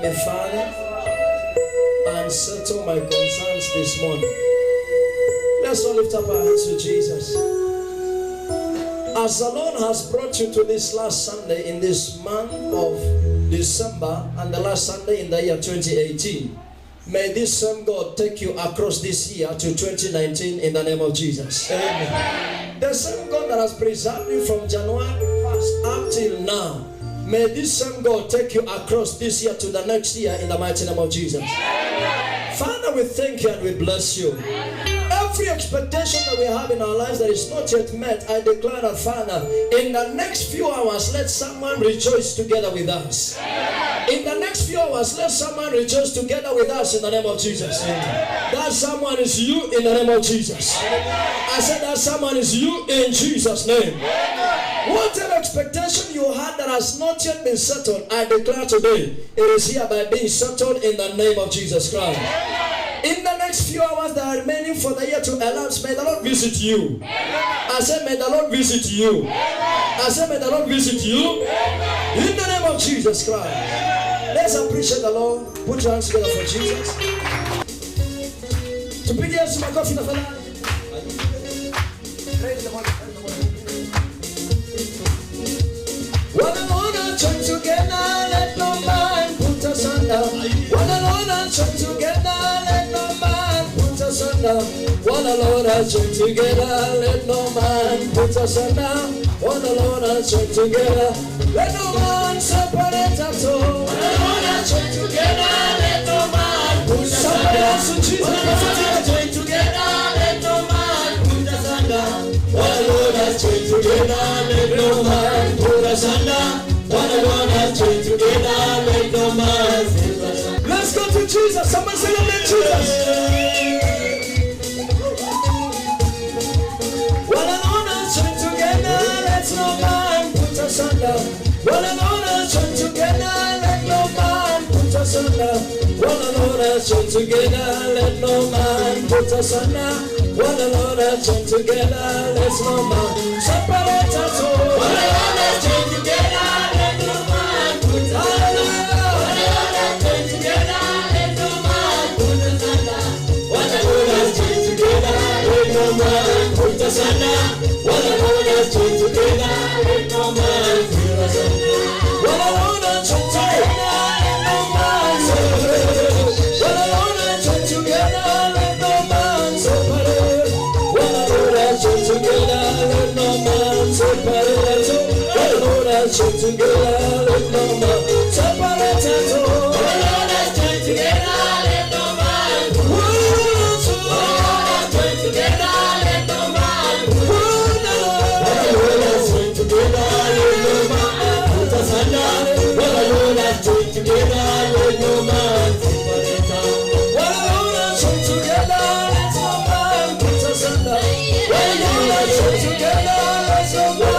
me, Father, and settle my concerns this morning. Let's all lift up our hands to Jesus. As the Lord has brought you to this last Sunday in this month of December and the last Sunday in the year 2018, may this same God take you across this year to 2019 in the name of Jesus. Amen. The same God that has preserved you from January 1st up till now, may this same God take you across this year to the next year in the mighty name of Jesus. Amen. Father, we thank you and we bless you. Every expectation that we have in our lives that is not yet met, I declare that, Father, in the next few hours, let someone rejoice together with us. In the next few hours, let someone rejoice together with us in the name of Jesus. That someone is you in the name of Jesus. I said that someone is you in Jesus' name. Whatever expectation you had that has not yet been settled, I declare today, it is hereby being settled in the name of Jesus Christ. In the next few hours that are remaining for the year to elapse, may the Lord visit you. I said, may the Lord visit you. I said, may the Lord visit you. In the name of Jesus Christ. Let's appreciate the Lord. Put your hands together for Jesus. To bring you some coffee, the fella. What the Lord has joined together, let no man put us under. What the Lord has joined together, let no man put us under. What the Lord has joined together, let no man put us under. What the Lord has joined together, let no man separate us all. What the Lord has joined together, let no man put us under. What the Lord has joined together, let no man put us under. What the Lord has joined together, let no man put us under. What the Lord has joined together, let no man put us under. Let's go to Jesus. Someone say amen, Jesus. What the Lord has joined together, let no man put us under. What the Lord has joined together, let no man put us under. What the Lord has joined together, let no man put us under. What the Lord has joined together, let no man separate us all. What the Lord has joined together, let no man put us under. What the Lord has joined together, let no man put us under. What the Lord has joined together, let no man put us under. What the Lord has joined together, let no man put us under. What the Lord has joined together, let no man separate. What the Lord has joined together, let no man separate. What the Lord has joined together, let no man separate. What the Lord has joined together, let no man separate. What the Lord has joined together, let no man. What the Lord has joined together, let no man. What the Lord has joined together, let no man put us under. What the Lord has joined together, let no man separate. What the Lord has joined together, let no man put us under. What the Lord has joined together, let no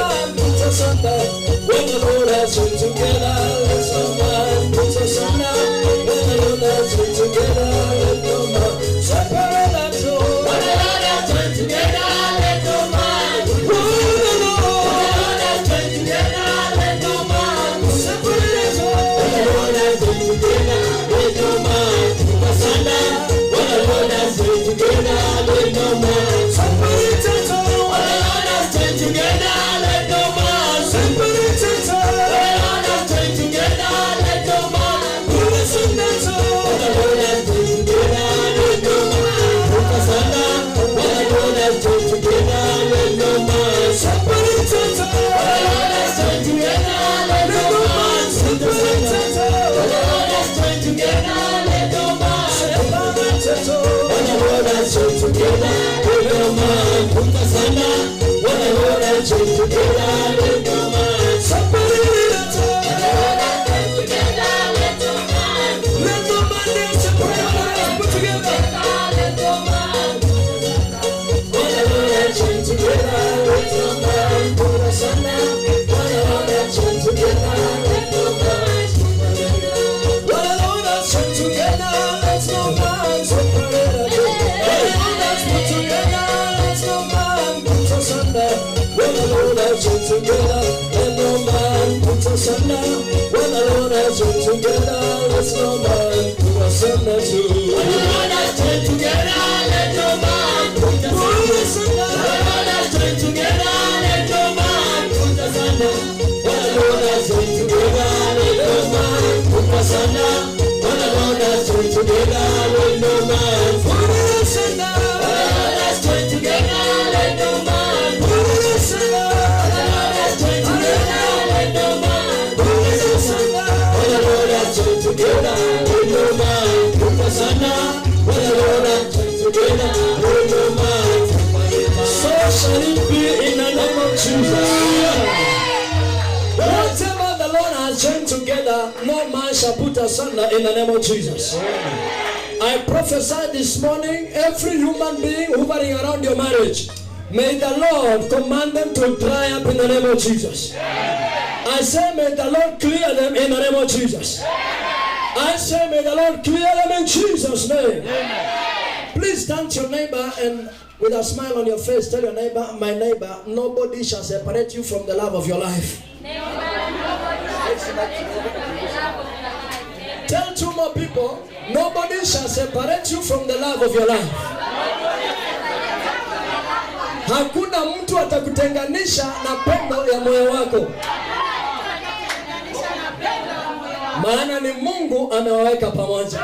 man put us under. When the Lord has joined together, let no man put us under. When the Lord has joined together, let no man separate us all. When the Lord has joined together, let no man. When the Lord has joined together, let no man separate us all. When the Lord has joined together, let no man put us under. When the Lord has joined together, let no man separate us all. When the Lord has joined together, let no man separate us all. When the Lord has joined together, let no man put us under. When the Lord has joined together, let no man put us under. When the Lord has joined together, let no man separate us all. When the Lord has joined together, let no man put us under. When the Lord has joined together, let no man separate us all. When the Lord has joined together, let no man put us under. When the Lord has joined together, let no man separate us all. When the Lord has joined together, let no man. Let no man separate us. Put together. Let no man. When the Lord has joined together, let no man put us under. When the Lord has joined together, let no man separate us. When the Lord has joined together, let no man separate us. When the Lord has put together, let no man put us under. When the Lord has joined together, let no man put us under. When the Lord has joined together, let let no man put asunder too. What the Lord has joined together, let no man put asunder. What the Lord has joined together, let no man put asunder. What the Lord has joined together, let no man put asunder. What the Lord has joined together, let no man put asunder. What the Lord has joined together, let no man put asunder. What the Lord has joined together, let no man put asunder. What the Lord has joined together, let no man put asunder. What the Lord has joined together, let no man put asunder. So shall it be in the name of Jesus. Whatever the Lord has joined together, no man shall put asunder in the name of Jesus. I prophesy this morning, every human being hovering around your marriage, may the Lord command them to dry up in the name of Jesus. I say, may the Lord clear them in the name of Jesus. I say, may the Lord clear them in Jesus' name. Please turn to your neighbor and with a smile on your face, tell your neighbor, my neighbor, nobody shall separate you from the love of your life. Tell two more people, nobody shall separate you from the love of your life. Hakuna mtu atakutenganisha na pendo ya moyo wako. Maana ni Mungu amewaweka pamoja.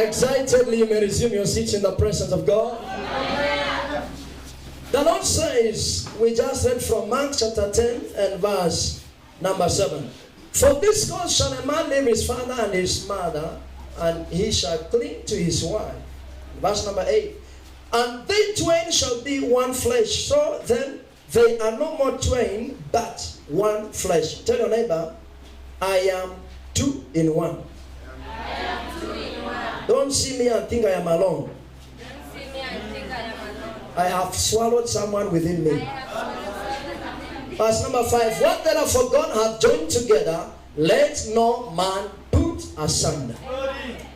Excitedly you may resume your seats in the presence of God. The Lord says, we just read from Mark chapter 10 and verse number 7. For this cause shall a man leave his father and his mother, and he shall cling to his wife. Verse number 8. And they twain shall be one flesh. So then they are no more twain, but one flesh. Tell your neighbor, I am two in one. Don't see me and think I am alone. I have swallowed someone within me. Verse number 5. What therefore God hath joined together, let no man put asunder.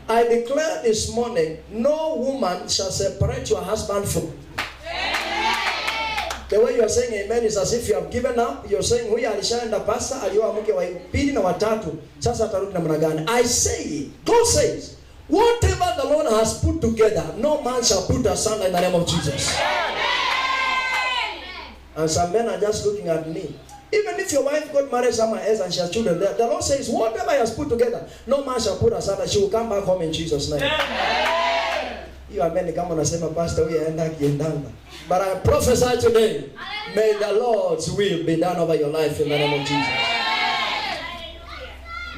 I declare this morning, no woman shall separate your husband from. The way you are saying amen is as if you have given up. You are saying, huyu alishaenda pasta, alioa mke wa pili na watatu, sasa atarudi namna gani? I say, God says, whatever the Lord has put together, no man shall put asunder in the name of Jesus. And some men are just looking at me. Even if your wife got married somewhere else and she has children there, the Lord says, whatever he has put together, no man shall put asunder. She will come back home in Jesus' name. You are many come on and say, Pastor, we are endang. But I prophesy today, may the Lord's will be done over your life in the name of Jesus.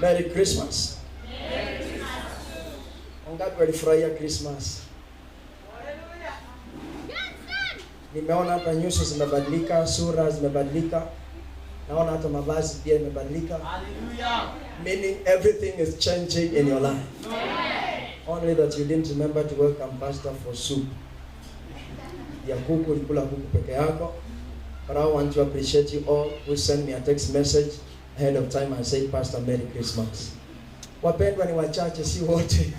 Merry Christmas. Wangapi walifurahia Christmas? Nimeona hata nyuso zimebadilika, sura zimebadilika. Naona hata mavazi pia imebadilika. Hallelujah. Meaning everything is changing in your life. Only that you didn't remember to welcome Pastor for soup. Ya kuku ulikula kuku peke yako. But I want to appreciate you all who sent me a text message ahead of time and say, Pastor, Merry Christmas. Wapendwa ni wachache, si wote.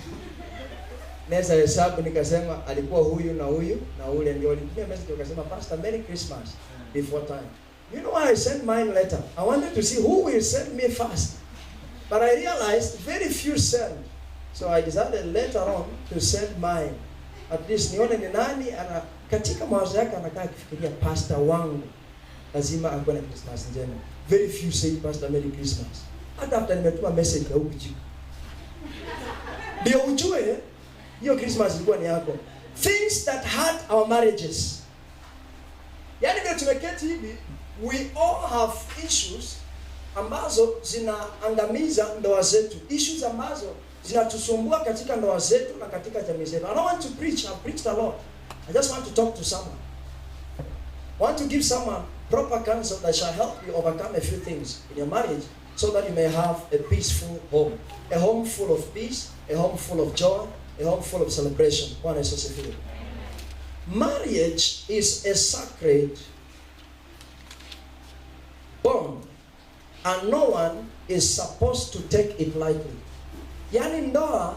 Nesa hesabu nikasema alikuwa huyu na ule ndio alitumia message wakasema, Pastor, Merry Christmas before time. You know why I sent mine later? I wanted to see who will send me first. But I realized very few sent. So I decided later on to send mine. At least nione ni nani ana katika mawazo yake anakaa akifikiria pastor wangu lazima akuwe na Christmas njema. Very few say, Pastor, Merry Christmas. Hata after nimetuma message ya ukijibu. Ndio ujue hiyo Christmas ilikuwa ni yako. Things that hurt our marriages. Yaani vile tumeketi hivi, we all have issues ambazo zinaangamiza ndoa zetu. Issues ambazo zinatusumbua katika ndoa zetu na katika jamii zetu. I don't want to preach, I've preached a lot. I just want to talk to someone. I want to give someone proper counsel that shall help you overcome a few things in your marriage so that you may have a peaceful home. A home full of peace, a home full of joy, a home full of celebration. Marriage is a sacred bond and no one is supposed to take it lightly. Yaani ndoa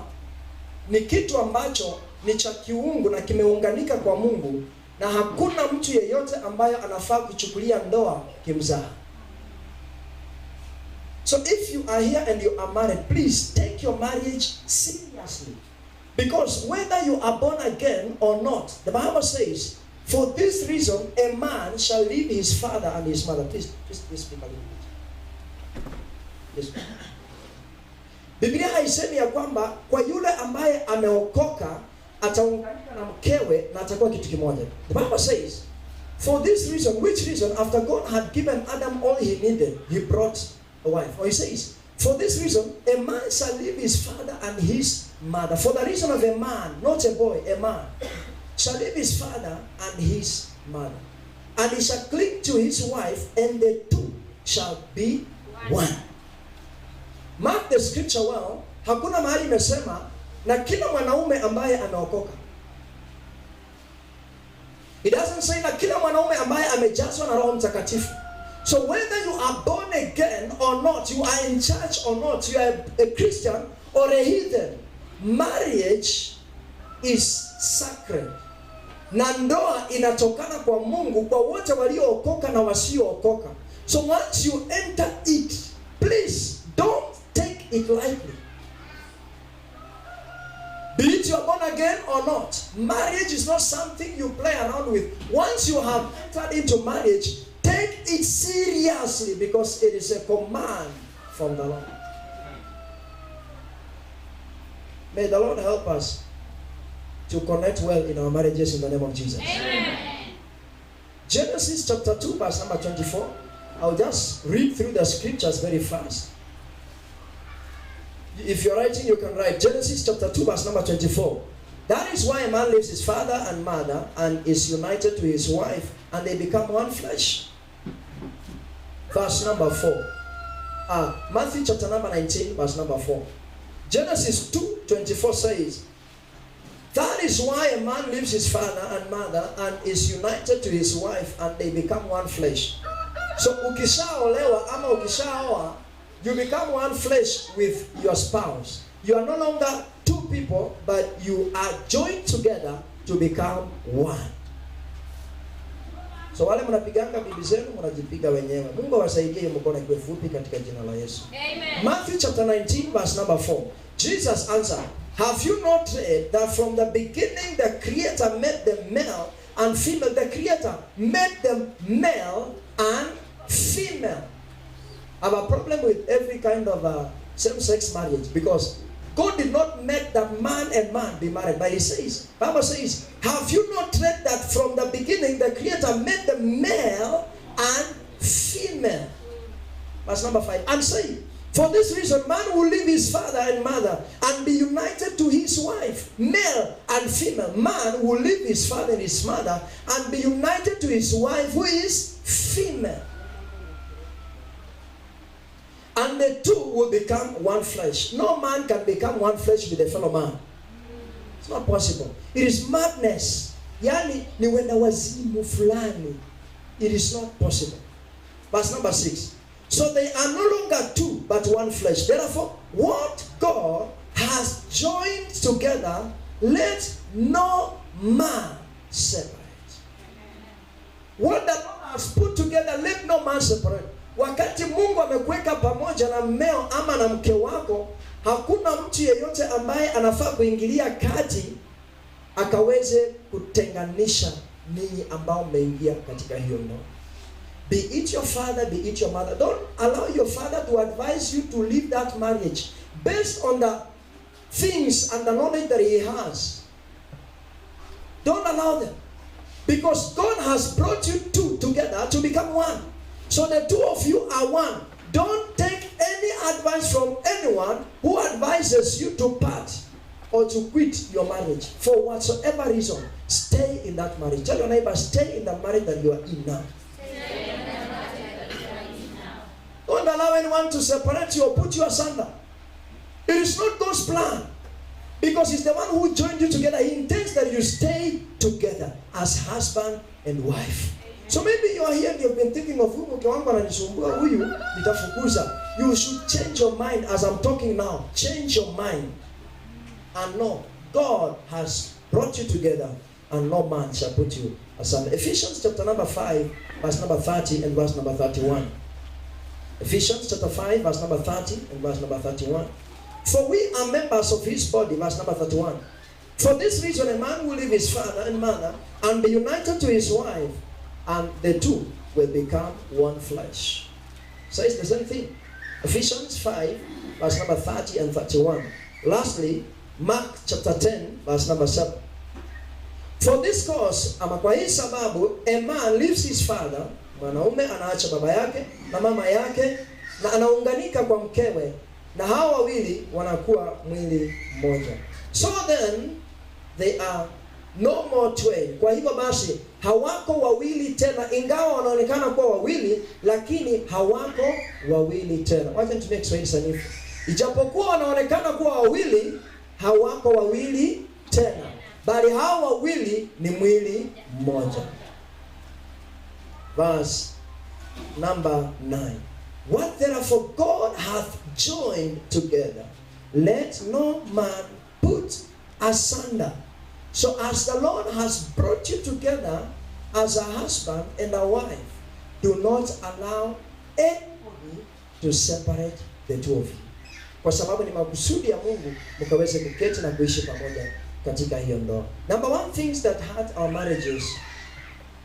ni kitu ambacho ni cha kiungu na kimeunganika kwa Mungu na hakuna mtu yeyote ambaye anafaa kuchukulia ndoa kimzaha. So if you are here and you are married, please take your marriage seriously. Because whether you are born again or not, the Bible says, for this reason, a man shall leave his father and his mother. Please speak a little bit. Yes. Biblia haisemi ya kwamba kwa yule ambaye ameokoka ataunganika na mkewe na atakuwa kitu kimoja. The Bible says, for this reason, which reason, after God had given Adam all he needed, he brought a wife. Or he says, for this reason, a man shall leave his father and his mother. For the reason of a man, not a boy, a man, shall leave his father and his mother. And he shall cling to his wife, and the two shall be one. Mark the scripture well. Hakuna mahali imesema na kila mwanaume ambaye ameokoka. It doesn't say na kila mwanaume ambaye amejazwa na Roho Mtakatifu. So whether you are born again or not, you are in church or not, you are a Christian or a heathen, marriage is sacred. Na ndoa inatokana kwa Mungu kwa wote waliookoka na wasiookoka. So once you enter it, please don't take it lightly. Be it you are born again or not, marriage is not something you play around with. Once you have entered into marriage, take it seriously because it is a command from the Lord. May the Lord help us to connect well in our marriages in the name of Jesus. Amen. Genesis chapter 2 verse number 24. I'll just read through the scriptures very fast. If you're writing, you can write Genesis chapter 2 verse number 24. That is why a man leaves his father and mother and is united to his wife, and they become one flesh. Verse number 4. Matthew chapter number 19 verse number 4. Genesis 2:24 says, that is why a man leaves his father and mother and is united to his wife, and they become one flesh. So ukishaolewa ama ukishaoa, you become one flesh with your spouse. You are no longer two people, but you are joined together to become one. So wale mnapiganga bibi zenu mnajipiga wenyewe. Mungu awasaidie mkono iwe fupi katika jina la Yesu. Amen. Matthew chapter 19 verse number 4. Jesus answered, have you not read that from the beginning the Creator made them male and female? The Creator made them male and female. I have a problem with every kind of same-sex marriage because God did not make that man and man be married. But He says, Bible says, have you not read that from the beginning the Creator made them male and female? Verse number 5. And say, for this reason, man will leave his father and mother and be united to his wife, male and female. Man will leave his father and his mother and be united to his wife, who is female. And the two will become one flesh. No man can become one flesh with a fellow man. It's not possible. It is madness. Yani ni wenda wazimu fulani. It is not possible. Verse number 6. So they are no longer two, but one flesh. Therefore, what God has joined together, let no man separate. What the Lord has put together, let no man separate. Wakati Mungu amekuweka pamoja na mmeo ama na mke wako, hakuna mtu yeyote ambaye anafaa kuingilia kati akaweze kutenganisha ninyi ambao mmeingia katika hiyo ndoa. Be it your father, be it your mother. Don't allow your father to advise you to leave that marriage based on the things and the knowledge that he has. Don't allow them. Because God has brought you two together to become one. So the two of you are one. Don't take any advice from anyone who advises you to part or to quit your marriage for whatsoever reason. Stay in that marriage. Tell your neighbor, stay in the marriage that you are in now. Don't allow anyone to separate you or put you asunder. It is not God's plan. Because He's the one who joined you together. He intends that you stay together as husband and wife. So maybe you are here and you've been thinking of huyu wangu ananisumbua huyu nitafukuza. You should change your mind as I'm talking now. Change your mind. And know God has brought you together and no man shall put you asunder. Ephesians chapter number 5, verse number 30 and verse number 31. Ephesians chapter 5, verse number 30 and verse number 31. For we are members of his body, verse number 31. For this reason, a man will leave his father and mother and be united to his wife, and the two will become one flesh. So it's the same thing. Ephesians 5, verse number 30 and 31. Lastly, Mark chapter 10, verse number 7. For this cause, ama kwa hii sababu, a man leaves his father, mwanaume anaacha baba yake na mama yake, na anaunganika kwa mkewe, na hawa wawili wanakuwa mwili mmoja. So then, they are no more twain. Kwa hivyo basi, hawako wawili tena, ingawa wanaonekana kuwa wawili, lakini hawako wawili tena. Wacha nitumie Kiswahili sanifu. Ijapokuwa wanaonekana kuwa wawili, hawako wawili tena, bali hao wawili ni mwili mmoja. Verse number 9. What therefore God hath joined together, let no man put asunder. So as the Lord has brought you together as a husband and a wife, do not allow anybody to separate the two of you. Kwa sababu ni makusudi ya Mungu mkaweze kuketi na kuishi pamoja katika hiyo ndoa. Number one things that hurt our marriages,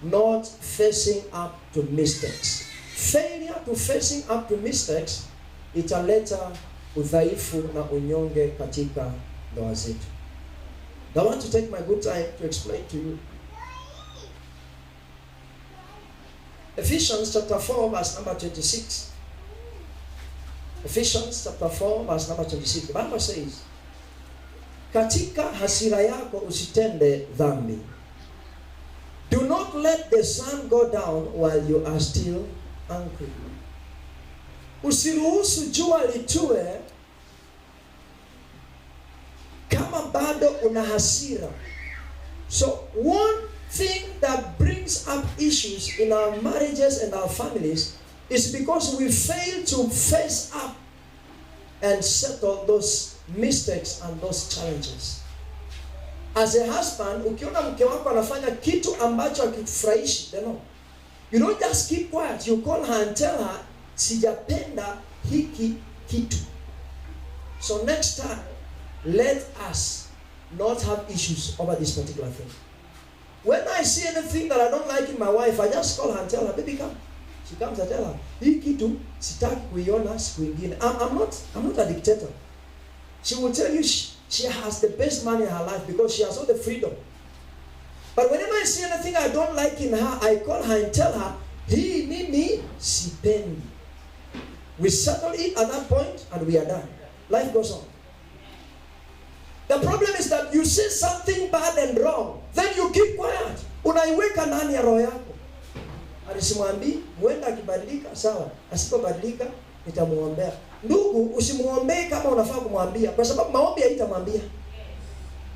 not facing up to mistakes. Failure to facing up to mistakes italeta udhaifu na unyonge katika ndoa zetu. I want to take my good time to explain to you. Ephesians chapter 4, verse number 26. Ephesians chapter 4, verse number 26. The Bible says, katika hasira yako usitende dhambi. Do not let the sun go down while you are still angry. Usiruhusu jua litue kama bado una hasira. So one thing that brings up issues in our marriages and our families is because we fail to face up and settle those mistakes and those challenges. As a husband, ukiona mke wako anafanya kitu ambacho hakifurahishi, you don't just keep quiet. You call her and tell her, sijapenda hiki kitu. So next time, let us not have issues over this particular thing. When I see anything that I don't like in my wife, I just call her and tell her, baby, come. She comes and tell her, hii kitu sitaki kuiona siku ingine. I'm not a dictator. She will tell you she has the best man in her life because she has all the freedom. But whenever I see anything I don't like in her, I call her and tell her, hii mimi sipendi. We settle it at that point and we are done. Life goes on. The problem is that you say something bad and wrong, then you keep quiet. Unaiweka ndani ya roho yako. Alisimwambi, huenda akibadilika, sawa. Asipobadilika, nitamuombea. Ndugu, usimuombee kama unafaa kumwambia, kwa sababu maombi haitamwambia.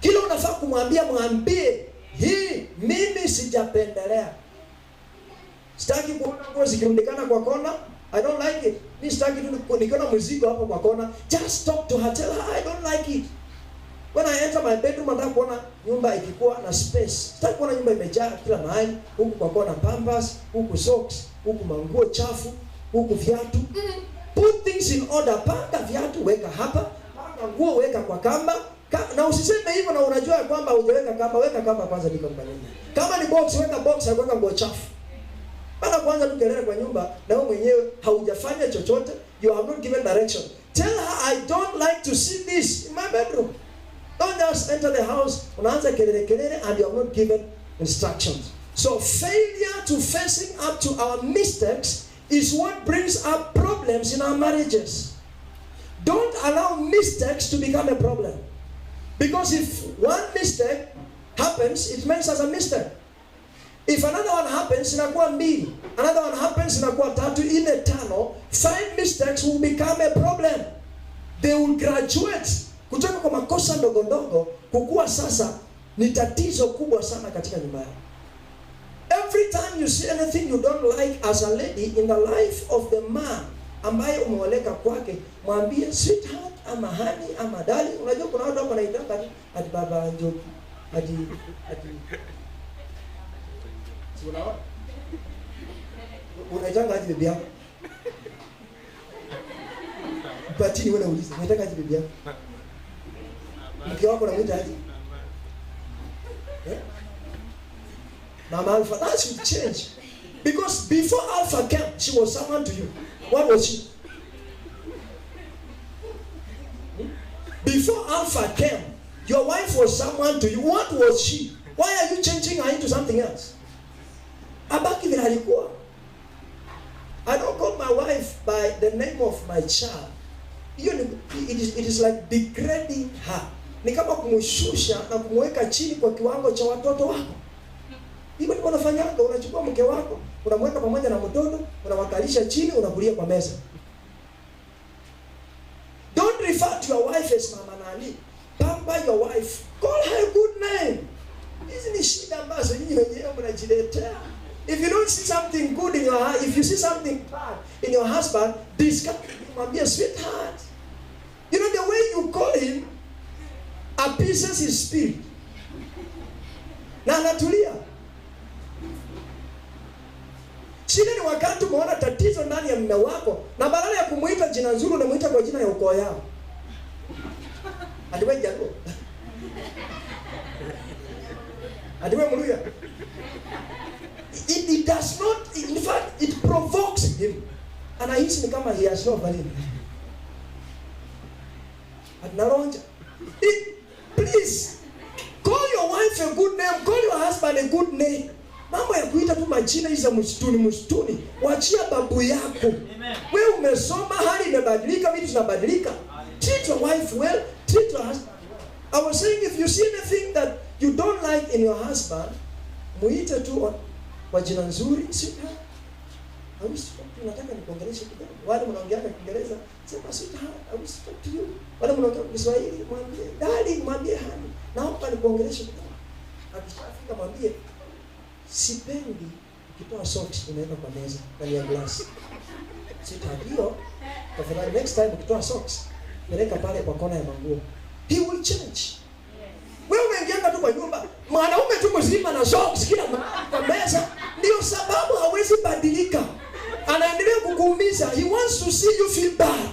Kila unafaa kumwambia, mwambie, hii mimi sijapendelea. Sitaki kuona nguo zikirundikana kwa kona. I don't like it. Mimi sitaki tu nikiona mzigo hapo kwa kona. Just talk to her, tell her I don't like it. When I enter my bedroom, nataka kuona nyumba ikikuwa na space. Sitaki kuona nyumba imejaa kila mahali, huku kwa kona pampers, huku socks, huku manguo chafu, huku viatu. Put things in order. Panga viatu, weka hapa. Panga nguo, weka kwa kamba. Na usiseme hivyo na unajua kwamba hujaweka kamba, weka kamba kwanza ndiko kwa nyumba. Kama ni box, weka box, weka nguo chafu. Bana kwanza tukelele kwa nyumba na wewe mwenyewe haujafanya chochote, you have not given direction. Tell her I don't like to see this in my bedroom. Don't just enter the house, unaanza kelele and you have not given instructions. So failure to facing up to our mistakes is what brings up problems in our marriages. Don't allow mistakes to become a problem. Because if one mistake happens, it makes us a mistake. If another one happens, inakuwa mbili. Another one happens, inakuwa tatu, ine, tano. 5 mistakes will become a problem. They will graduate. Kutoka kwa makosa ndogo ndogo, kukua sasa ni tatizo kubwa sana katika nyumba yako. Every time you see anything you don't like as a lady in the life of the man ambaye umeoleka kwake, mwambie sweetheart ama honey ama darling. Unajua kuna watu hapo wanaitaka ati baba Njoki, ati unaona? Unaitanga ati bibi yako. Patini wewe unauliza, unataka aje bibi yako? Mke wako anamuita aje? Mama Alpha, that should change. Because before Alpha came, she was someone to you. What was she? Before Alpha came, your wife was someone to you. What was she? Why are you changing her into something else? Abaki vile alikuwa. I don't call my wife by the name of my child. It is like degrading her. Ni kama kumshusha na kumweka chini kwa kiwango cha watoto wako. Hivyo ndivyo unafanyanga, unachukua mke wako, unamweka pamoja na mtoto, unawakalisha chini, unakulia kwa meza. Don't refer to your wife as mama nani. Pamper your wife. Call her a good name. Hizi ni shida ambazo nyinyi wenyewe mnajiletea. If you don't see something good in your if you see something bad in your husband, discuss be a sweetheart. You know the way you call him appeases his spirit. Na anatulia. Shida ni wakati umeona tatizo ndani ya mume wako na badala ya kumuita jina nzuri unamuita kwa jina ya ukoo yao. Adiwe jago. Adiwe mluya. It does not, in fact, it provokes him. Anahisi ni kama he has no value. Adnaronja. Please, call your wife a good name, call your husband a good name. Mambo ya kuita tu majina hizo msituni. Waachia babu yako. Wewe umesoma, hali imebadilika, vitu zinabadilika. Treat your wife well, treat your husband well. I was saying if you see anything that you don't like in your husband, muite tu kwa jina nzuri, sweetheart. I wish to nataka nikuongeleshe kidogo. Wale mnaongea Kiingereza, sema sweetheart, I wish to talk to you. Wale mnaongea Kiswahili, mwambie darling, mwambie honey. Naomba nikuongeleshe kidogo. Akishafika mwambie sipendi ukitoa socks unaweka kwa meza ndani ya glass. Sweetheart, hiyo tafadhali next time ukitoa socks peleka pale kwa kona ya manguo. He will change. Wewe unaingia tu kwa nyumba, mwanaume tu mzima na socks kila mahali kwa meza, ndio sababu hawezi badilika. Anaendelea kukuumiza. He wants to see you feel bad.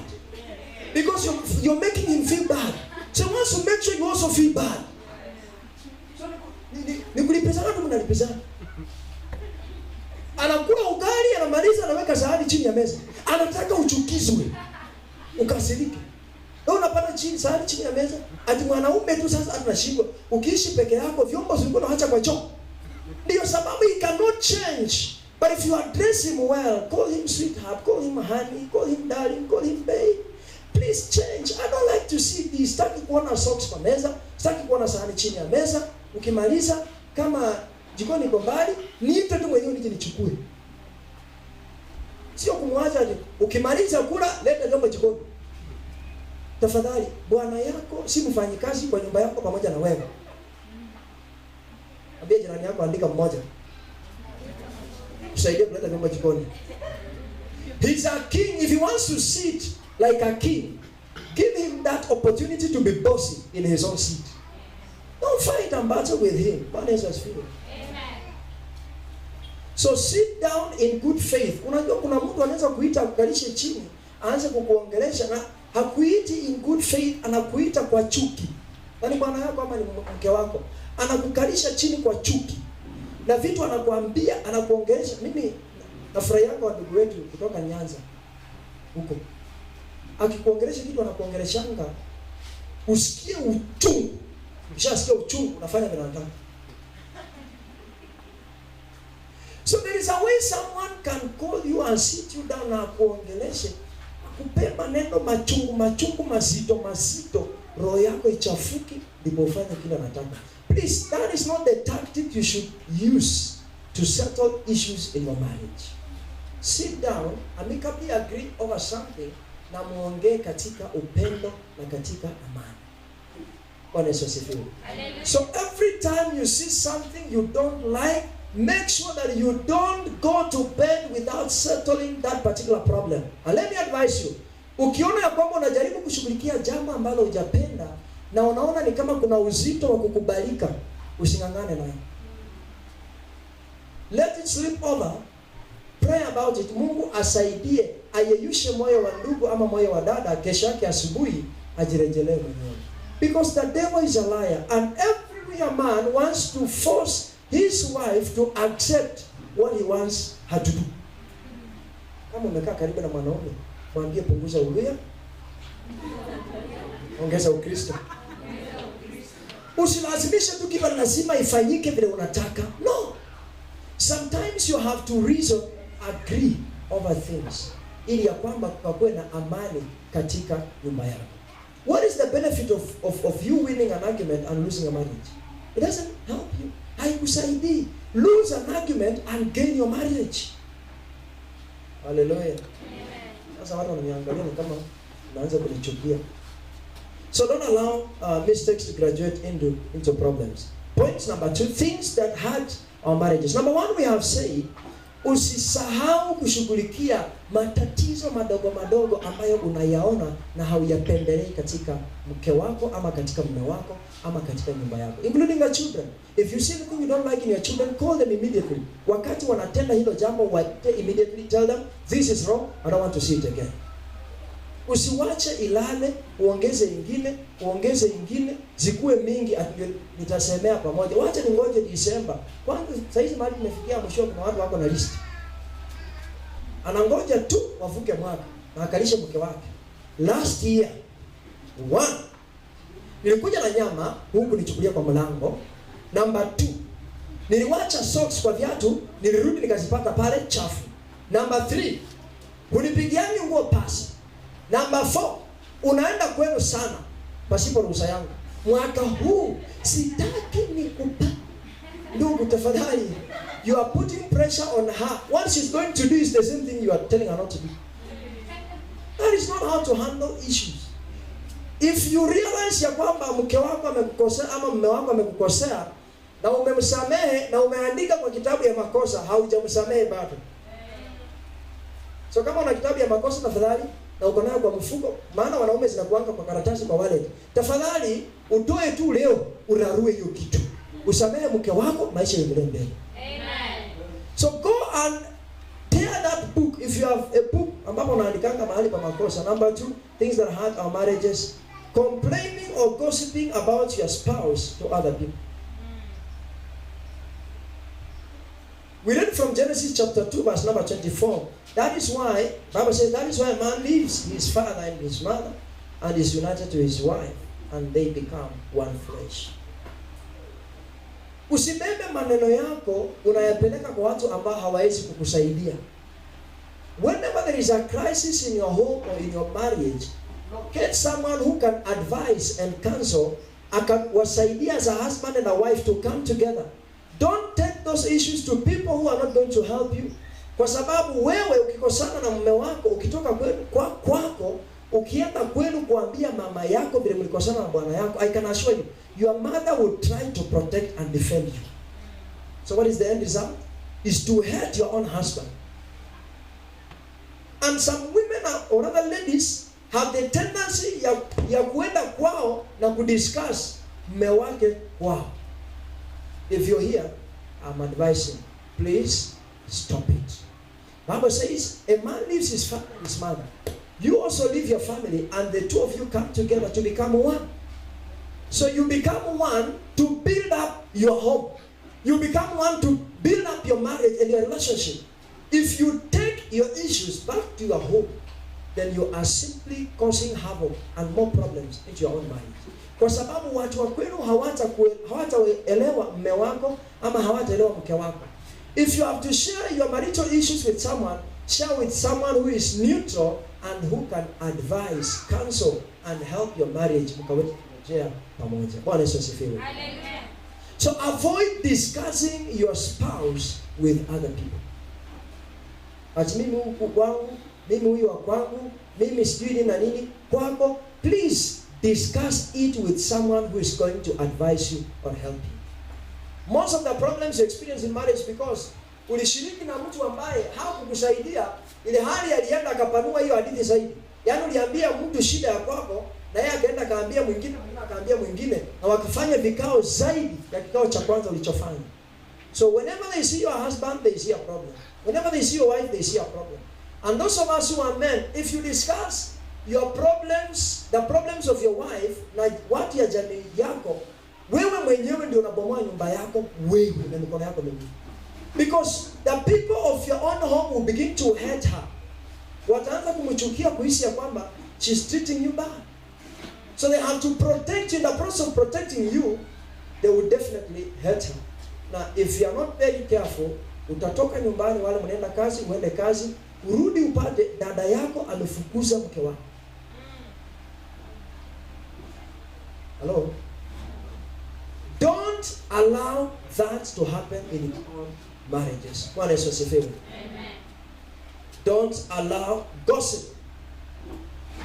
Because you're making him feel bad. So he wants to make sure you also feel bad. Ni kulipizana tu mnalipizana. Anakula ugali, anamaliza, anaweka sahani chini ya meza. Anataka uchukizwe. Ukasirike. Leo unapata chini sahani chini ya meza, ati mwanaume tu sasa anashindwa. Ukiishi peke yako, vyombo zilikuwa unaacha kwa choo. Ndio sababu he cannot change. But if you address him well, call him sweetheart, call him honey, call him darling, call him babe, please change. I don't like to see this. Sitaki kuona socks kwa meza, sitaki kuona sahani chini ya meza. Ukimaliza, kama jikoni iko mbali, niite tu mwenyewe nije nichukue. Sio kumwacha ati ukimaliza kula leta vyombo jikoni. Tafadhali, bwana yako si mfanyikazi kwa nyumba yako pamoja na wewe. Ambia jirani yako andika mmoja. Usaidie kuleta vyombo jikoni. He's a king. If he wants to sit like a king, give him that opportunity to be bossy in his own seat. Don't fight and battle with him. Bwana Yesu asifiwe. Amen. So sit down in good faith. Unajua kuna mtu anaweza kuita kukalishe chini, aanze kukuongelesha na hakuiti in good faith, anakuita kwa chuki. Yaani bwana yako ama ni mke wako, anakukalisha chini kwa chuki. Na vitu anakuambia, anakuongelesha. Mimi nafurahi yako ndugu wetu kutoka Nyanza huko. Akikuongelesha kitu anakuongeleshanga usikie uchungu. Ukishasikia uchungu unafanya vile unataka. So there is a way someone can call you and sit you down na kuongeleshe. Akupe maneno machungu mazito. Roho yako ichafuki ndipo ufanye kile unataka. Please, that is not the tactic you should use to settle issues in your marriage. Sit down, amicably agree over something na muongee katika upendo na katika amani. Bwana Yesu asifiwe. So every time you see something you don't like, make sure that you don't go to bed without settling that particular problem. And let me advise you, ukiona ya kwamba unajaribu kushughulikia jambo ambalo hujapenda na unaona ni kama kuna uzito wa kukubalika, usingangane nayo. Let it slip over. Pray about it. Mungu asaidie ayeyushe moyo wa ndugu ama moyo wa dada, kesho yake asubuhi ajirejelee mwenyewe. Because the devil is a liar, and every man wants to force his wife to accept what he wants her to do. Kama umekaa karibu na mwanaume, mwambie punguza uluya, ongeza Ukristo. Usilazimishe tu kitu lazima ifanyike vile unataka. No. Sometimes you have to reason, agree over things, ili ya kwamba kuwe na amani katika nyumba yako. What is the benefit of you winning an argument and losing a marriage? It doesn't help you. Haikusaidii. Lose an argument and gain your marriage. Hallelujah. Sasa watu wananiangalia ni kama naanza kunichukia. So don't allow mistakes to graduate into problems. Point number 2, things that hurt our marriages. Number 1, we have said, usisahau kushughulikia matatizo madogo madogo ambayo unayaona na hauyapendelei katika mke wako ama katika mume wako ama katika nyumba yako, including your children. If you see anything you don't like in your children, call them immediately. Wakati wanatenda hilo jambo, waite immediately, tell them this is wrong, I don't want to see it again. Usiwache ilale, uongeze ingine, zikuwe mingi nitasemea pamoja. Wacha ningoje December. Kwanza saizi mahali tumefikia mwisho, kuna watu wako na list. Anangoja tu wavuke mwaka na akalishe mke wake. Last year, nilikuja na nyama huku nichukulia kwa mlango. Number 2, niliwacha socks kwa viatu, nilirudi nikazipata pale chafu. Number 3, unipigiani nguo pasi. Number 4, unaenda kwenu sana pasipo ruhusa yangu. Mwaka huu sitaki nikupa. Ndugu tafadhali, you are putting pressure on her. What she's going to do is the same thing you are telling her not to do. That is not how to handle issues. If you realize ya kwamba mke wako amekukosea ama mume wako amekukosea na umemsamehe na umeandika kwa kitabu ya makosa, haujamsamehe bado. So kama una kitabu ya makosa tafadhali na uko nayo kwa mfuko, maana wanaume zinakuanga kwa karatasi kwa wallet. Tafadhali utoe tu leo, urarue hiyo kitu. Usamehe mke wako, maisha yaendelee mbele. Amen. So go and tear that book if you have a book ambapo unaandikanga mahali pa makosa. Number 2, things that hurt our marriages, complaining or gossiping about your spouse to other people. We read from Genesis chapter 2 verse number 24. That is why, Bible says, that is why a man leaves his father and his mother and is united to his wife, and they become one flesh. Usibebe maneno yako unayapeleka kwa watu ambao hawawezi kukusaidia. Whenever there is a crisis in your home or in your marriage, get someone who can advise and counsel, akawasaidia as a husband and a wife to come together. Don't take those issues to people who are not going to help you. Kwa sababu wewe ukikosana na mume wako, ukitoka kwako, ukienda kwenu kuambia mama yako vile mlikosana na bwana yako, I can assure you, your mother will try to protect and defend you. So what is the end result? Is to hurt your own husband. And some women or other ladies have the tendency ya kuenda kwao na kudiscuss mume wake kwao. If you're here, I'm advising, please stop it. Bible says, a man leaves his father and his mother. You also leave your family, and the two of you come together to become one. So you become one to build up your home. You become one to build up your marriage and your relationship. If you take your issues back to your home, then you are simply causing havoc and more problems into your own marriage. Kwa sababu watu wa kwenu hawataelewa mume wako ama hawataelewa mke wako. If you have to share your marital issues with someone, share with someone who is neutral and who can advise, counsel, and help your marriage mkaweze kurejea pamoja. Bwana Yesu asifiwe. So avoid discussing your spouse with other people. Ati mimi huku kwangu, mimi huyu wa kwangu, mimi sijui na nini kwako. Please discuss it with someone who is going to advise you or help you. Most of the problems you experience in marriage because ulishiriki na mtu ambaye hakukusaidia, ile hali alienda akapanua hiyo hadithi zaidi. Yaani uliambia mtu shida ya kwako na yeye akaenda akaambia mwingine na wakafanya vikao zaidi ya kikao cha kwanza ulichofanya. So whenever they see your husband, they see a problem. Whenever they see your wife, they see a problem. And those of us who are men, if you discuss your problems, the problems of your wife, na watu ya jamii yako, wewe mwenyewe ndio unabomoa nyumba yako wewe na mikono yako mwenyewe. Because the people of your own home will begin to hate her. Wataanza kumchukia kuhisi ya kwamba she's treating you bad. So they have to protect you. In the process of protecting you, they will definitely hurt her. Now, if you are not very careful, utatoka nyumbani, wale mnaenda kazi, uende kazi, urudi upate dada yako amefukuza mke wako. Hello? Don't allow that to happen in your marriages. Bwana Yesu asifiwe. Amen. Don't allow gossip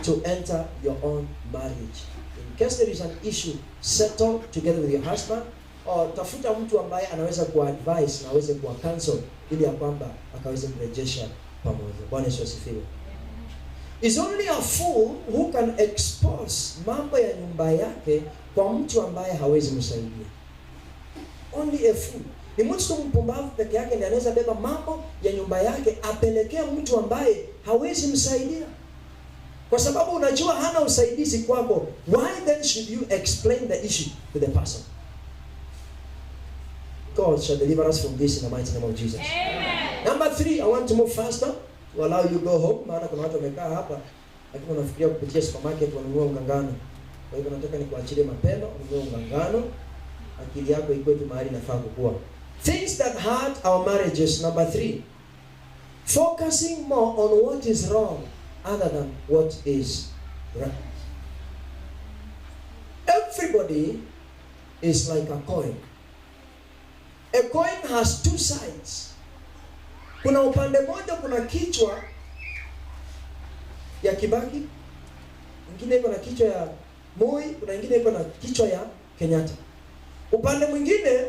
to enter your own marriage. In case there is an issue, settle together with your husband, or tafuta mtu ambaye anaweza kuadvise na aweze kuwa counsel ili ya kwamba akaweze kurejesha pamoja. Bwana Yesu asifiwe. Is only a fool who can expose mambo ya nyumba yake kwa mtu ambaye hawezi msaidia. Only a fool. Ni mtu mpumbavu peke yake ndiye anaweza beba mambo ya nyumba yake apelekea mtu ambaye hawezi msaidia. Kwa sababu unajua hana usaidizi kwako, why then should you explain the issue to the person? God shall deliver us from this in the mighty name of Jesus. Amen. Number 3, I want to move faster to allow you go home. Maana kuna watu wamekaa hapa lakini wanafikiria kupitia supermarket wanunua ungangano. Kwa hivyo nataka nikuachilie mapema ununue ungangano, akili yako iko tu mahali inafaa kukua. Things that hurt our marriages. Number 3, focusing more on what is wrong other than what is right. Everybody is like a coin. A coin has two sides. Kuna upande moja kuna kichwa ya Kibaki, mwingine iko na kichwa ya Moi, kuna mwingine iko na kichwa ya Kenyatta. Upande mwingine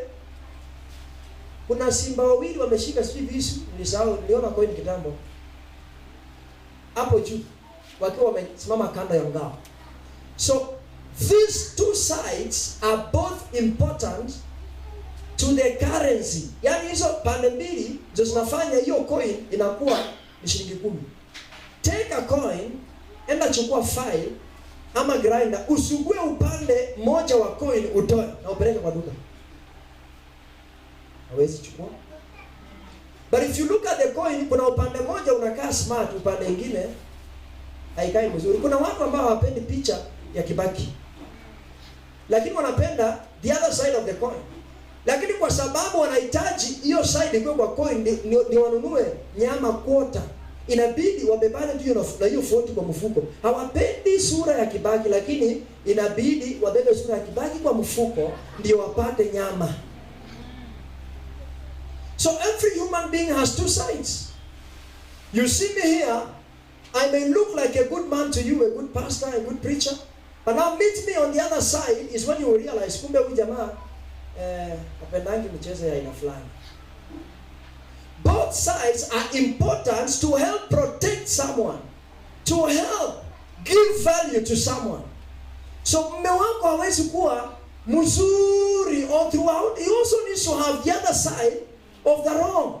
kuna simba wawili wameshika sijui visu, nilisahau, niliona coin kitambo. Hapo juu wakiwa wamesimama kando ya ngao. So these two sides are both important to the currency. Yaani hizo pande mbili ndio zinafanya hiyo coin inakuwa ni shilingi 10. Take a coin, enda chukua file ama grinder, usugue upande moja wa coin utoe na upeleke kwa duka. Hawezi chukua. But if you look at the coin, kuna upande moja unakaa smart, upande mwingine haikai mzuri. Kuna watu ambao hawapendi picha ya Kibaki, lakini wanapenda the other side of the coin. Lakini kwa sababu wanahitaji hiyo side iko kwa coin ni wanunue nyama kwota, inabidi wabebane tu na hiyo 40 kwa mfuko. Hawapendi sura ya Kibaki, lakini inabidi wabebe sura ya Kibaki kwa mfuko ndio wapate nyama. So every human being has two sides. You see me here, I may look like a good man to you, a good pastor, a good preacher, but now meet me on the other side is when you will realize kumbe huyu jamaa apendangi mchezo ya aina fulani. Both sides are important to help protect someone, to help give value to someone. So mume wako hawezi kuwa mzuri all throughout. He also needs to have the other side of the wrong.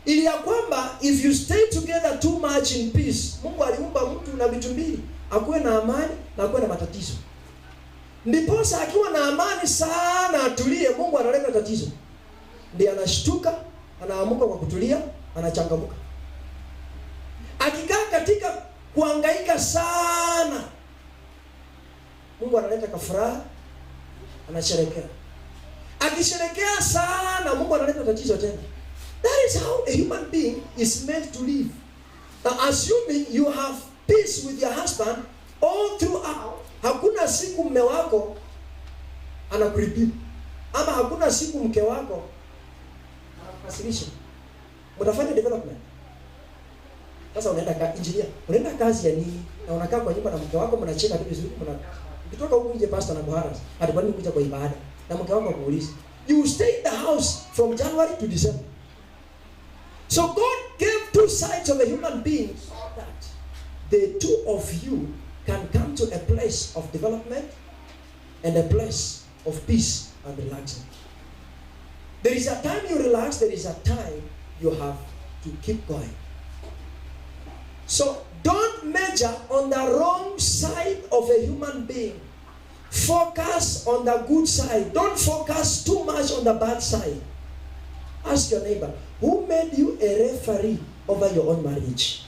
Ili ya kwamba if you stay together too much in peace, Mungu aliumba mtu na vitu mbili, akuwe na amani na akuwe na matatizo. Ndiposa akiwa na amani sana atulie, Mungu analeta tatizo. Ndiye anashtuka, anaamuka kwa kutulia, anachangamuka. Akikaa katika kuhangaika sana, Mungu analeta kafuraha, anasherehekea. Akisherehekea sana, Mungu analeta tatizo tena. That is how a human being is meant to live. Now, assuming you have peace with your husband all throughout, hakuna siku mume wako anakuripia, ama hakuna siku mke wako anakasirisha. Mtafanya development. Sasa unaenda engineer, unaenda kazi ya nini? Na unakaa kwa nyumba na mke wako mnacheka tu vizuri, ukitoka huko nje pastor na buharas, atakwani kuja kwa ibada. Na mke wako kuuliza. You stay in the house from January to December. So God gave two sides of a human being so that the two of you can come to a place of development and a place of peace and relaxing. There is a time you relax, there is a time you have to keep going. So don't measure on the wrong side of a human being. Focus on the good side. Don't focus too much on the bad side. Ask your neighbor, who made you a referee over your own marriage?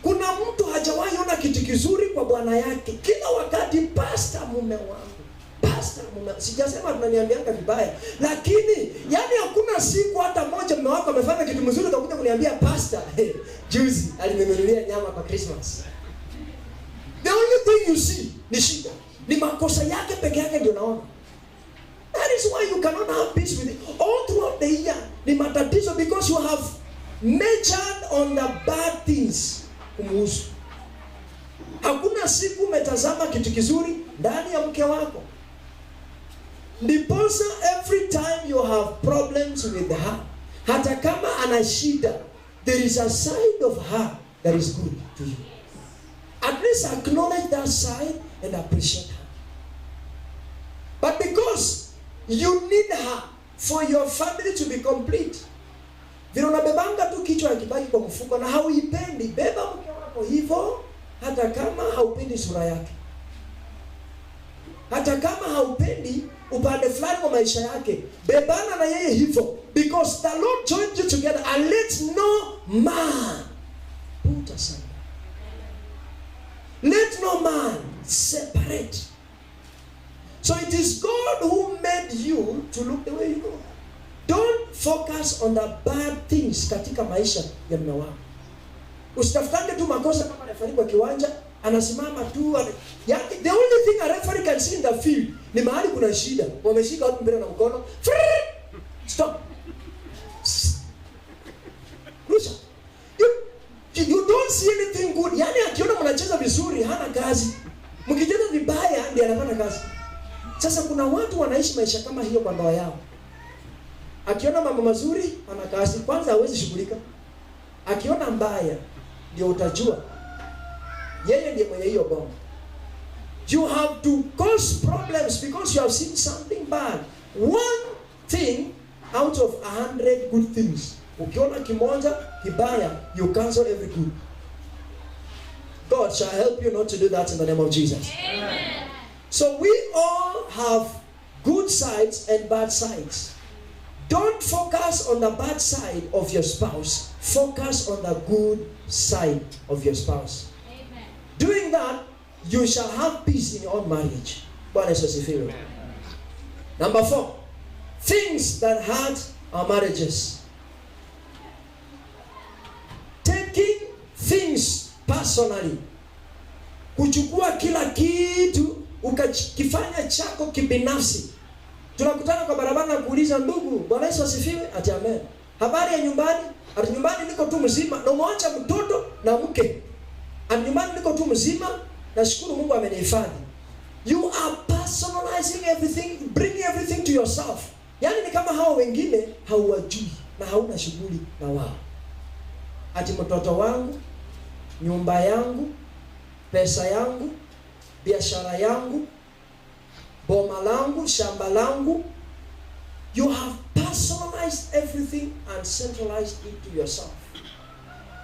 Kuna mtu hajawahi ona kitu kizuri kwa bwana yake. Kila wakati pastor mume wangu. Pastor mume. Sijasema tunaniambianga vibaya, lakini yani hakuna siku hata moja mume wako amefanya kitu mzuri utakuja kuniambia pastor, juzi alininunulia nyama kwa Christmas. The only thing you see ni shida. Ni makosa yake peke yake ndio naona. That is why you cannot have peace with it. All throughout the year, ni matatizo because you have measured on the bad things. Kumuhusu. Hakuna siku umetazama kitu kizuri ndani ya mke wako. Ndiposa every time you have problems with her, hata kama ana shida, there is a side of her that is good to you. At least acknowledge that side and appreciate her. But because you need her for your family to be complete, vile unabebanga tu kichwa akibaki kwa mfuko na hauipendi, beba mke wako hivyo, hata kama haupendi sura yake, hata kama haupendi upande fulani kwa maisha yake, bebana na yeye hivyo, because the Lord joined you together and let no man put asunder. Let no man separate. So it is God who made you to look the way you go. Don't focus on the bad things katika maisha ya mume wako. Usitafutange tu makosa kama referee kwa kiwanja, anasimama tu. Yani, the only thing a referee can see in the field ni mahali kuna shida. Wameshika watu mbele na mkono. Stop. Rusha. You don't see anything good. Yani akiona mnacheza vizuri hana kazi. Mkicheza vibaya ndiye anapata kazi. Sasa kuna watu wanaishi maisha kama hiyo kwa ndoa yao. Akiona mambo mazuri ana kazi, kwanza hawezi shughulika. Akiona mbaya ndio utajua yeye ndiye mwenye hiyo bomba. You have to cause problems because you have seen something bad. One thing out of 100 good things. Ukiona kimoja kibaya, you cancel every good. God shall help you not to do that in the name of Jesus. Amen. So we all have good sides and bad sides. Don't focus on the bad side of your spouse. Focus on the good side of your spouse. Amen. Doing that, you shall have peace in your own marriage. Bwana Yesu asifiwe. Number 4, things that hurt our marriages. Taking things personally. Kuchukua kila kitu ukakifanya chako kibinafsi. Tunakutana kwa barabara na kuuliza, ndugu, Bwana Yesu asifiwe? Ati amen. Habari ya nyumbani? Ati nyumbani niko tu mzima. Na umwacha mtoto na mke. Ati nyumbani niko tu mzima. Nashukuru Mungu amenihifadhi. You are personalizing everything, bringing everything to yourself. Yaani ni kama hao wengine hauwajui na hauna shughuli na wao. Ati mtoto wangu, nyumba yangu, pesa yangu, biashara yangu, boma langu, shamba langu. You have personalized everything and centralized it to yourself.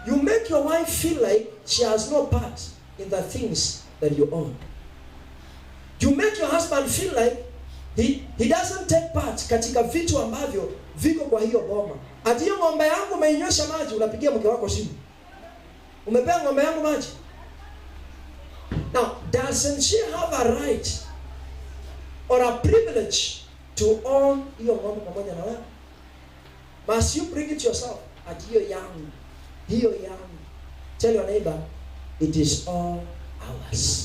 You make your wife feel like she has no part in the things that you own. You make your husband feel like he doesn't take part katika vitu ambavyo viko kwa hiyo boma. Ati hiyo ng'ombe yangu umeinyosha maji, unapigia mke wako simu. Umepea ng'ombe yangu maji. Now, doesn't she have a right or a privilege to own hiyo ng'ombe pamoja na wewe? Must you bring it yourself? Ati hiyo yangu. Hiyo yangu. Tell your neighbor, it is all ours.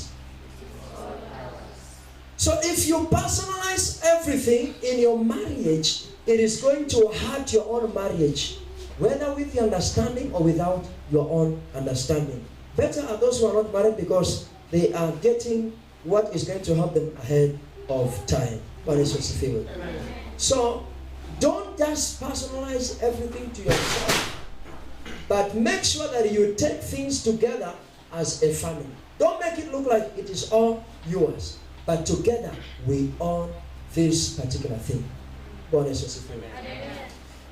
So if you personalize everything in your marriage, it is going to hurt your own marriage, whether with the understanding or without your own understanding. Better are those who are not married because they are getting what is going to help them ahead of time. So don't just personalize everything to yourself, but make sure that you take things together as a family. Don't make it look like it is all yours, but together we own this particular thing.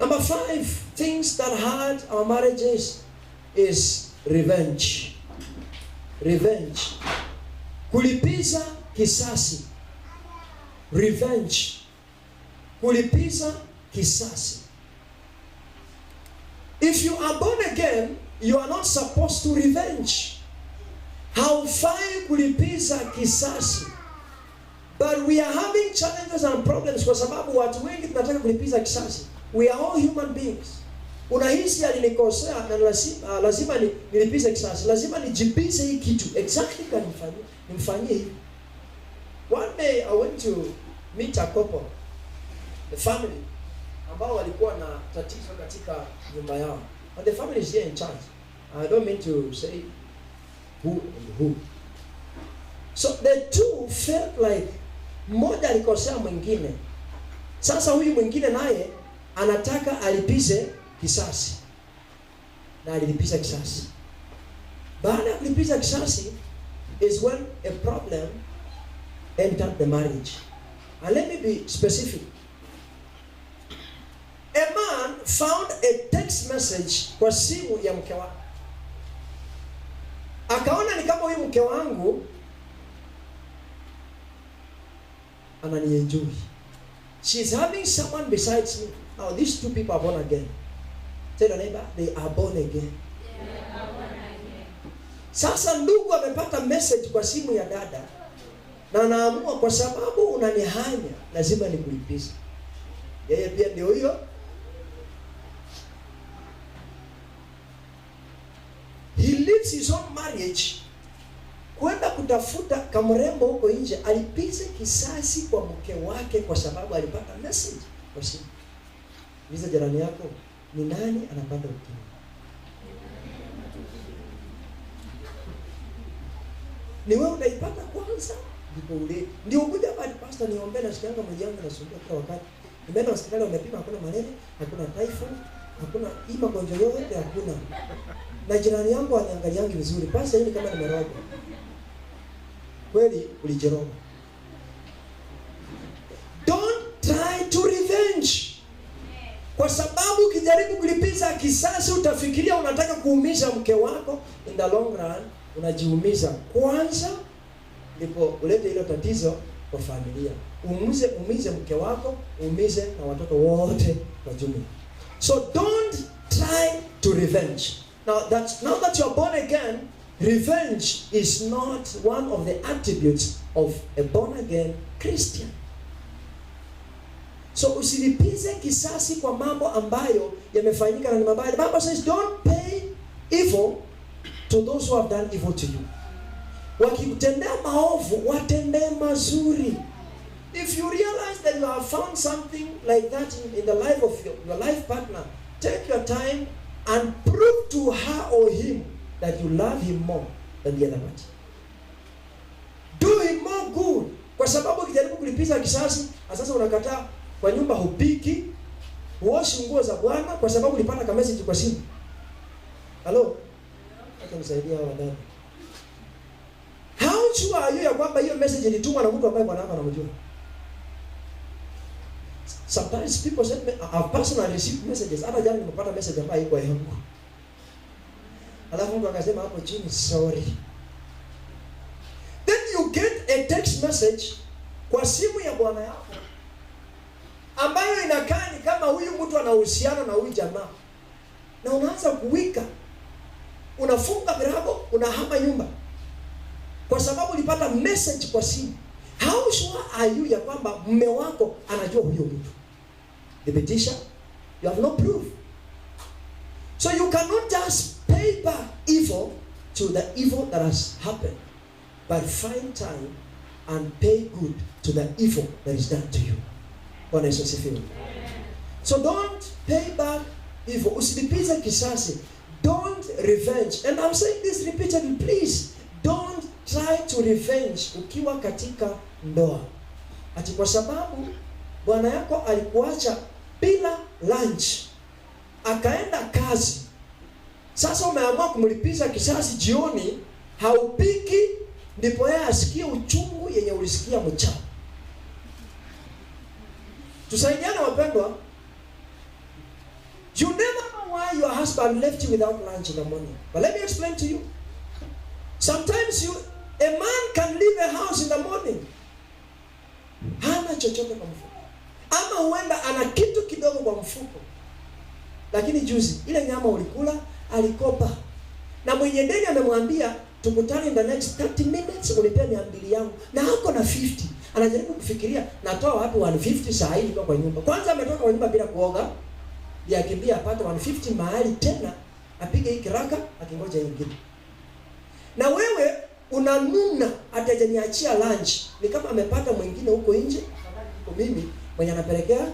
Number 5 things that hurt our marriages is revenge. Revenge. Kulipiza kisasi. Revenge. Kulipiza kisasi. If you are born again, you are not supposed to revenge. Haufai kulipiza kisasi. But we are having challenges and problems kwa sababu watu wengi tunataka kulipiza kisasi. We are all human beings. Unahisi alinikosea na lazima nilipize kisasi. Lazima nijibize hii kitu. Exactly kama nimfanyie hivi. One day I went to meet a couple, the family, ambao walikuwa na tatizo katika nyumba yao. And the family is here in church. I don't mean to say who and who. So the two felt like mmoja alikosea mwingine. Sasa huyu mwingine naye anataka alipize kisasi. Na alilipiza kisasi. Baada ya kulipiza kisasi is when a problem entered the marriage. And let me be specific. A man found a text message kwa simu ya mke wake. Akaona ni kama huyu mke wangu ananienjoy. She's having someone besides me. Now these two people are born again. Tell your neighbor, they are born again. Sasa ndugu amepata message kwa simu ya dada na anaamua kwa sababu unanihanya lazima nikulipize. Yeye pia ndio hiyo. He leaves his own marriage kwenda kutafuta kamrembo huko nje alipize kisasi kwa mke wake kwa sababu alipata message kwa simu. Uliza jirani yako, ni nani anapanda ukimwi? Ni wewe unaipata kwanza ndipo ule. Ndio kuja hapa pastor niombe na sikianga mmoja wangu anasumbua kila wakati. Nimeenda hospitali wamepima hakuna malaria, hakuna typhoid, hakuna magonjwa yote hakuna. Na jirani yangu aniangaliangi vizuri. Pastor hili kama nimeroga. Kweli ulijeroga. Don't try to revenge. Kwa sababu ukijaribu kulipiza kisasi utafikiria unataka kuumiza mke wako, in the long run unajiumiza kwanza ndipo ulete hilo tatizo kwa familia. Umize mke wako, umize na watoto wote kwa jumla. So don't try to revenge. Now that you are born again, revenge is not one of the attributes of a born again Christian. So usilipize kisasi kwa mambo ambayo yamefanyika na ni mabaya. The Bible says don't pay evil to those who have done evil to you. Wakikutendea maovu, watendee mazuri. If you realize that you have found something like that in the life of your life partner, take your time and prove to her or him that you love him more than the other party. Do him more good. Kwa sababu ukijaribu kulipiza kisasi, sasa unakataa kwa nyumba hupiki, huoshi nguo za Bwana kwa sababu ulipata kama message kwa simu. Hello? Acha nisaidia hawa dada. How sure are you ya kwamba hiyo message ilitumwa na mtu ambaye Bwana wako anamjua? Sometimes people send me, I've personally received messages. Hata jana nimepata message ambayo iko yangu. Alafu mtu akasema hapo chini sorry. Then you get a text message kwa simu ya bwana yako ambayo inakaa ni kama huyu mtu ana uhusiano na huyu jamaa. Na unaanza kuwika. Unafunga milango, unahama nyumba. Kwa sababu ulipata message kwa simu. How sure are you ya kwamba mume wako anajua huyo mtu? Thibitisha, you have no proof. So you cannot just pay back evil to the evil that has happened, but find time and pay good to the evil that is done to you. Bwana Yesu asifiwe. So don't pay back evil. Usilipize kisasi. Don't revenge. And I'm saying this repeatedly, please. Don't try to revenge ukiwa katika ndoa. Ati kwa sababu bwana yako alikuacha bila lunch, akaenda kazi. Sasa umeamua kumlipiza kisasi jioni, haupiki, ndipo yeye asikie uchungu yenye ulisikia mchana. Tusaidiane wapendwa. You never know why your husband left you without lunch in the morning. But let me explain to you. Sometimes a man can leave a house in the morning, hana chochote kwa mfuko, ama huenda ana kitu kidogo kwa mfuko, lakini juzi ile nyama ulikula alikopa, na mwenye deni amemwambia tukutane in the next 30 minutes unipe 200 yangu, na hako na 50. Anajaribu kufikiria natoa wapi 150 saa hii kwa nyumba. Kwanza ametoka kwa nyumba bila kuoga, akimbia apate 150 mahali tena apige hii kiraka akingoja nyingine. Na wewe unanuna atajaniachia lunch, ni kama amepata mwingine huko nje kwa mimi mwenye anapelekea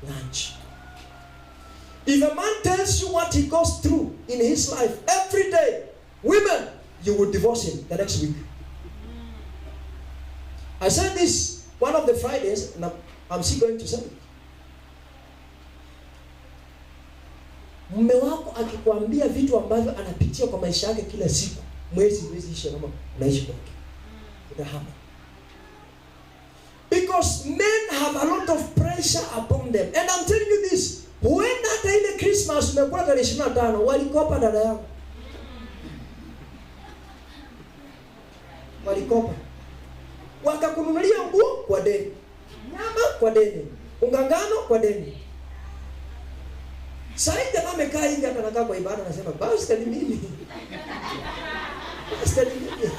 lunch. If a man tells you what he goes through in his life every day, women, you would divorce him the next week. I said this one of the Fridays, and I'm still going to say it. Mume wako akikwambia vitu ambavyo anapitia kwa maisha yake kila siku, mwezi isha kama unaishi kwake, utahama. Because men have a lot of pressure upon them. And I'm telling you this, when hata ile Christmas umekuwa tarehe 25 walikopa dada yangu. Walikopa. Wakakununulia nguo kwa deni, nyama kwa deni, ungangano kwa deni. Sasa jamaa amekaa hivi hapa anakaa kwa ibada anasema basi ni mimi. Basi ni mimi.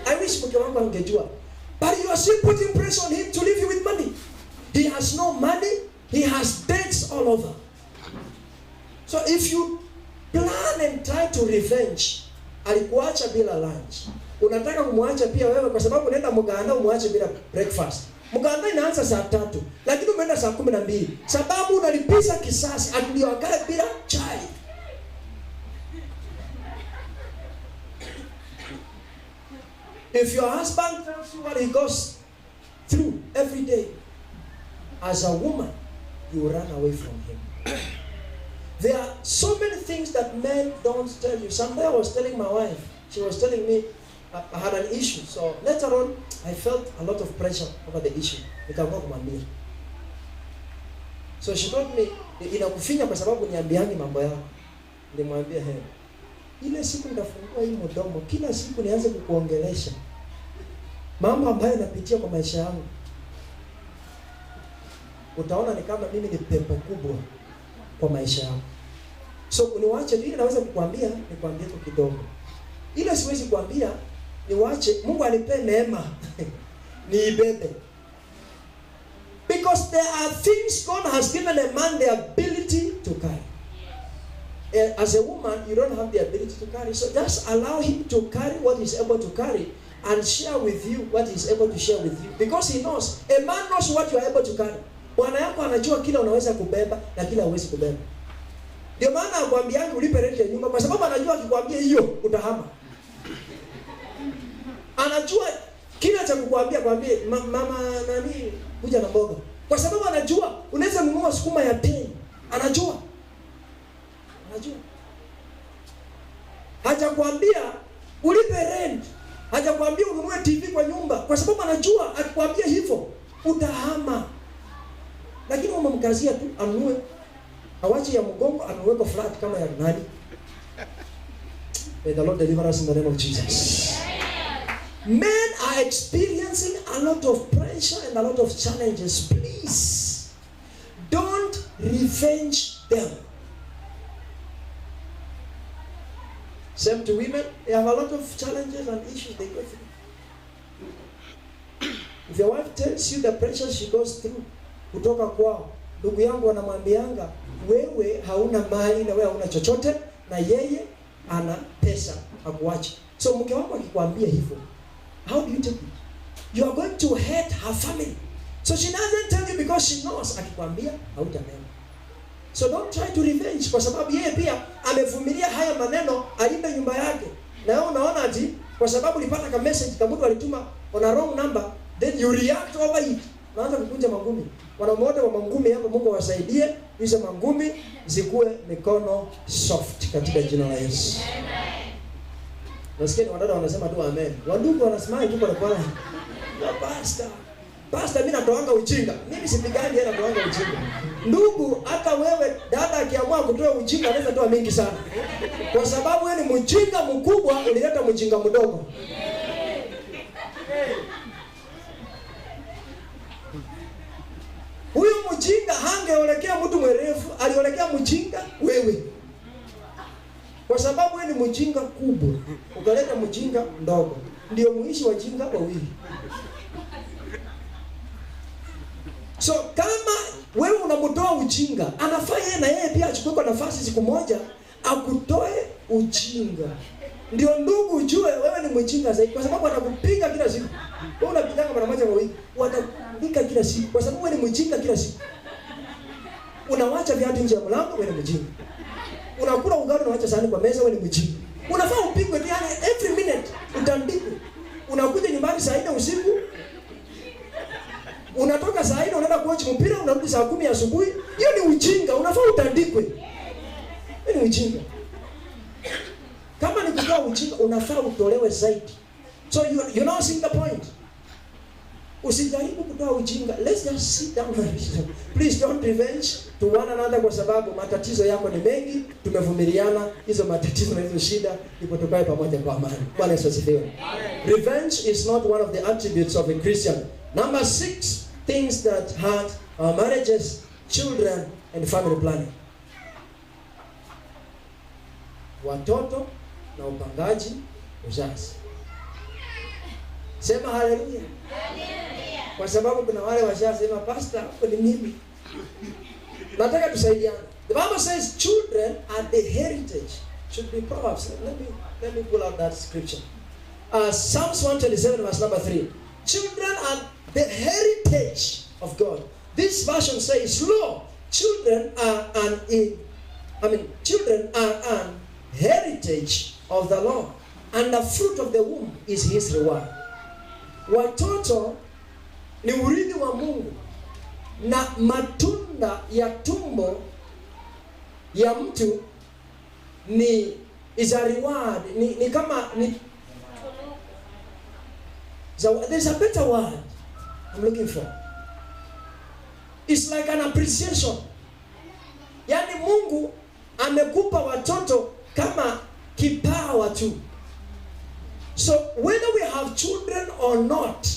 I wish mke wangu angejua. But you are still putting pressure on him to leave you with money. He has no money, he has debts all over. So if you plan and try to revenge, alikuacha bila lunch, unataka kumwacha pia wewe kwa sababu unaenda mganda umwache bila breakfast. Mganda inaanza saa 3, lakini umeenda saa 12. Sababu unalipiza kisasi aliyowakae bila chai. If your husband tells you what he goes through every day, as a woman, you run away from him. There are so many things that men don't tell you. Someday I was telling my wife, she was telling me I had an issue. So later on, I felt a lot of pressure over the issue. So she told me, inakufinya kwa sababu niambiangi mambo yako. Nilimwambia ile siku nitafungua hii mdomo, kila siku nianze kukuongelesha mambo ambayo napitia kwa maisha yangu, utaona ni kama mimi ni pepo kubwa kwa maisha yangu. So uniwache ile naweza kukuambia, nikwambie tu kidogo. Ile siwezi kuambia, niwache Mungu anipe neema niibebe. Because there are things God has given a man the ability to carry. As a woman, you don't have the ability to carry. So just allow him to carry what he's able to carry and share with you what he's able to share with you. Because he knows, a man knows what you are able to carry. Bwana yako anajua kila unaweza kubeba na kila huwezi kubeba. Ndio maana akwambiangi ulipe rent ya nyumba kwa sababu anajua akikwambia hiyo utahama. Anajua kila cha kukwambia kwambie mama nani kuja na mboga. Kwa sababu anajua unaweza kununua sukuma ya bei. Anajua. Hajakwambia ulipe rent. Hajakwambia ununue TV kwa nyumba kwa sababu anajua akikwambia hivyo utahama. Lakini umemkazia tu anunue awache ya mgongo anaweka flat kama ya nani. May the Lord deliver us in the name of Jesus. Men are experiencing a lot of pressure and a lot of challenges. Please don't revenge them. Same to women, they have a lot of challenges and issues they go through. If your wife tells you the pressure she goes through kutoka kwao, ndugu yangu anamwambianga wewe hauna mali na wewe hauna chochote na yeye ana pesa akuache. So mke wako akikwambia hivyo, how do you take it? You are going to hurt her family. So she doesn't tell you because she knows akikwambia hautamema. So don't try to revenge kwa sababu yeye pia amevumilia haya maneno alinda nyumba yake. Na wewe unaona ati kwa sababu ulipata ka message kama mtu alituma on a wrong number, then you react over it. Naanza kukunja mangumi. Wanamote wa mangumi hapo Mungu wasaidie hizo mangumi zikuwe mikono soft katika jina la Yesu. Amen. Nasikia wadada wanasema tu amen. Wandugu wanasema tu kwa Bwana. Ya pastor. pastor mimi natoanga ujinga. Mimi sipigani yeye natoanga ujinga. Ndugu, hata wewe dada akiamua kutoa ujinga anaweza toa mingi sana. Kwa sababu wewe ni mjinga mkubwa ulileta mjinga mdogo. Huyu mjinga hangeolekea mtu mwerevu, aliolekea mjinga wewe. Kwa sababu wewe ni mjinga kubwa, ukaleta mjinga mdogo. Ndio muishi wajinga wawili. So kama wewe unamtoa ujinga, anafaa yeye na yeye pia achukue kwa nafasi siku moja akutoe ujinga. Ndio ndugu ujue wewe ni mjinga zaidi, kwa sababu atakupiga kila siku. Wewe unapigana mara moja kwa wiki, watakupiga kila siku kwa sababu wewe ni mjinga kila siku. Unawacha viatu nje ya mlango, wewe ni mjinga. Unakula ugali unaacha sahani kwa meza, wewe ni mjinga. Unafaa upigwe yani every minute utandikwe. Unakuja nyumbani saa 4 usiku. Unatoka saa 4 unaenda kuochi mpira, unarudi saa 10 asubuhi. Hiyo ni ujinga, unafaa utandikwe. Hiyo ni ujinga. Kama ni kutoa ujinga, unafaa utolewe zaidi. So you know seeing the point. Usijaribu kutoa ujinga. Let's just sit down and listen. Please don't revenge to one another kwa sababu matatizo yako ni mengi, tumevumiliana hizo matatizo na hizo shida, ipo tukae pamoja kwa amani. Bwana Yesu asifiwe. Revenge is not one of the attributes of a Christian. Number 6 things that hurt our marriages, children and family planning. Watoto na upangaji uzazi. Sema haleluya. Kwa sababu kuna wale washasema pastor hapo ni mimi. Nataka tusaidiane. The Bible says children are the heritage. Should be Proverbs. Let me pull out that scripture. Psalms 127 verse number 3. Children are the heritage of God. This version says, "Lo, children are an heritage of the Lord, and the fruit of the womb is his reward." Watoto ni urithi wa Mungu, na matunda ya tumbo ya mtu is a reward. Ni kama ni so there's a better word I'm looking for. It's like an appreciation. Yani Mungu amekupa watoto kama kipawa tu. So whether we have children or not,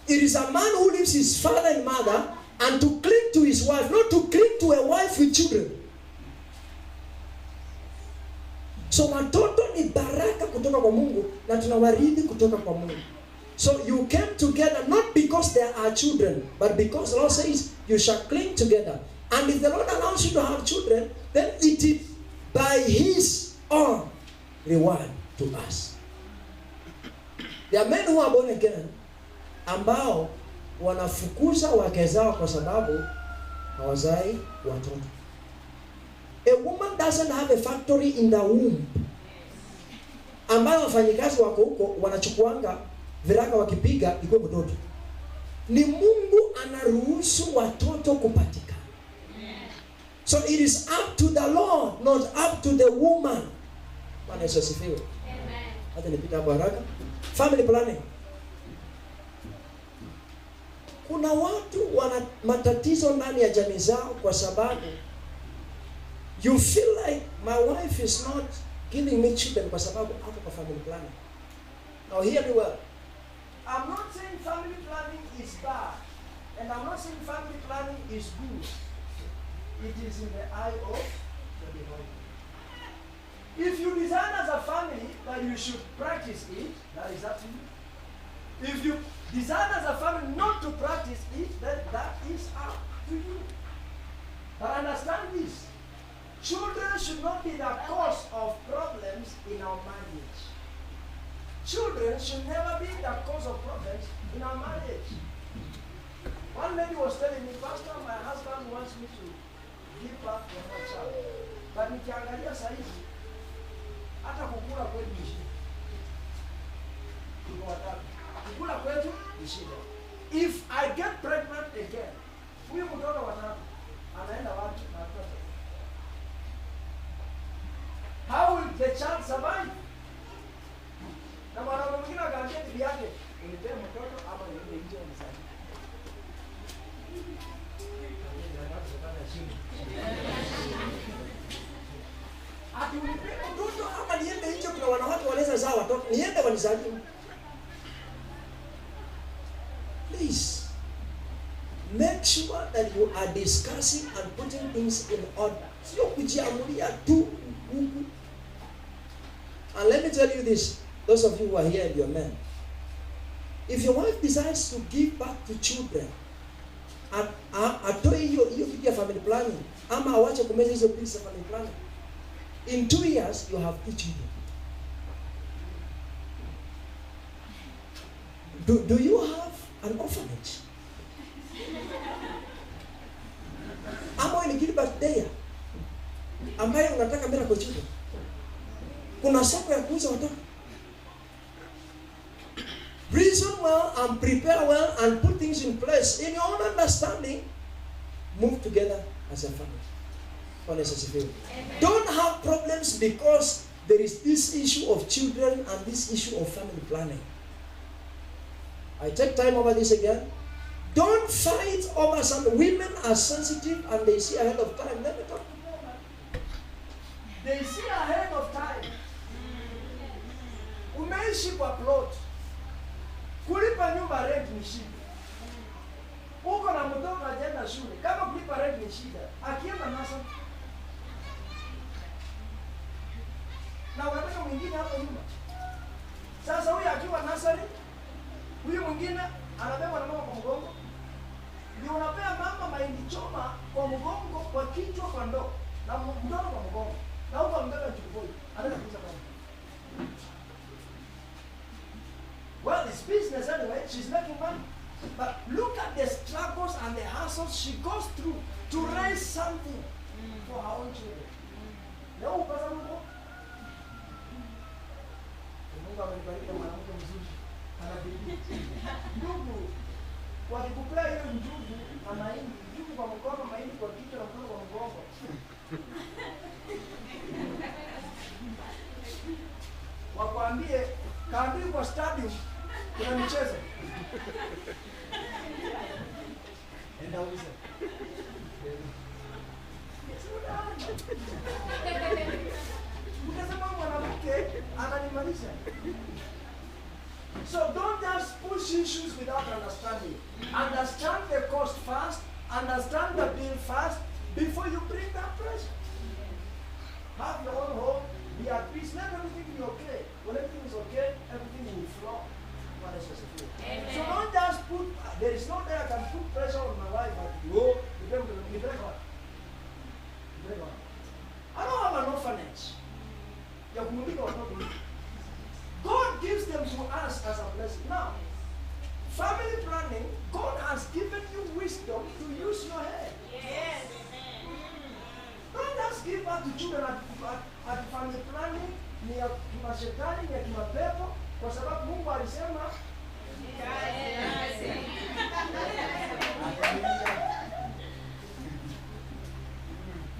it is a man who leaves his father and mother and to cling to his wife, not to cling to a wife with children. So watoto ni baraka kutoka kwa Mungu na tunawarithi kutoka kwa Mungu. So you came together not because there are children, but because the Lord says you shall cling together. And if the Lord allows you to have children, then it is by his own reward to us. There are men who are born again ambao wanafukuza wake zao kwa sababu hawazai watoto. A woman doesn't have a factory in the womb ambayo wafanyikazi wako huko wanachukuanga viraka wakipiga ikuwe mtoto. Ni Mungu anaruhusu watoto kupatikana. So it is up to the Lord, not up to the woman. Bwana Yesu asifiwe. Amen. Hata nipita hapo haraka. Family planning. Kuna watu wana matatizo ndani ya jamii zao kwa sababu you feel like my wife is not giving me children kwa sababu hapo kwa family planning. Now hear me well. I'm not saying family planning is bad, and I'm not saying family planning is good. It is in the eye of the beholder. If you design as a family that you should practice it, that is up to you. If you design as a family not to practice it, then that is up to you. But understand this. Children should not be the cause of problems in our marriage. Children should never be the cause of problems in our marriage. One lady was telling me, Pastor, my husband wants me to give birth to my child. But nikiangalia saizi, hata kukula kwetu ni shida. Kukula kwetu ni shida. If I get pregnant again, huyu mtoto watatu anaenda wapi na mtoto? How will the child survive? Na mwanaume mwingine akaambia bibi yake, "Unipe mtoto ama niende nje unisaidie." kuna watu wanaweza zaa watoto niende wanizalie. Please make sure that you are discussing and putting things in order. Sio kujiamulia tu huku. And let me tell you this, those of you who are here and your men, if your wife decides to give back to children, atoe hiyo kitu ya family planning, ama awache kumeza hizo pills za family planning, in 2 years you have 2 children. Do you have an orphanage? Ama ni Gilbert Deya ambaye unataka miracle children? Kuna soko ya kuuza watoto. Reason well and prepare well and put things in place. In your own understanding, move together as a family. Honestly, don't have problems because there is this issue of children and this issue of family planning. I take time over this again. Don't fight over some. Women are sensitive and they see ahead of time. Let me talk to you. They see ahead of time. Umeishi kwa plot. Kulipa nyumba rent ni shida. Uko na mtoto ajaenda shule. Kama kulipa rent ni shida, akienda nasa. Na unapata mwingine hapo nyuma. Sasa huyu akiwa nasari, huyu mwingine anabeba na mama kwa mgongo. Ndio unapea mama mahindi choma kwa mgongo, kwa kichwa, kwa ndoo. Na mtoto kwa mgongo. Na huko mbele chukui. Anaweza kuuza mama. Well, it's business anyway. She's making money. But look at the struggles and the hassles she goes through to raise something for her own children. Leo upasa Mungu. Mungu amenibariki mwanamke mzuri. Ana bidii. Ndugu, wakikupea hiyo njugu na mahindi, njugu kwa mkono, mahindi kwa kichwa na mkono kwa mgongo. Wakwambie kaambi kwa stadium kuna michezo. Enda ulize. Ukasema mwanamke ananimalisha. So don't just push issues without understanding. Understand the cost first, understand the bill first before you bring that pressure. Have your own home, be at peace, let everything be okay. When everything is okay, everything will flow. So don't just put, there is no day I can put pressure on my wife and go, I don't have an orphanage. God gives them to us as a blessing. Now, family planning, God has given you wisdom to use your head. Yes. Don't just give back to children at family planning, ni ya kimashetani, ni ya kimapepo, kwa sababu Mungu alisema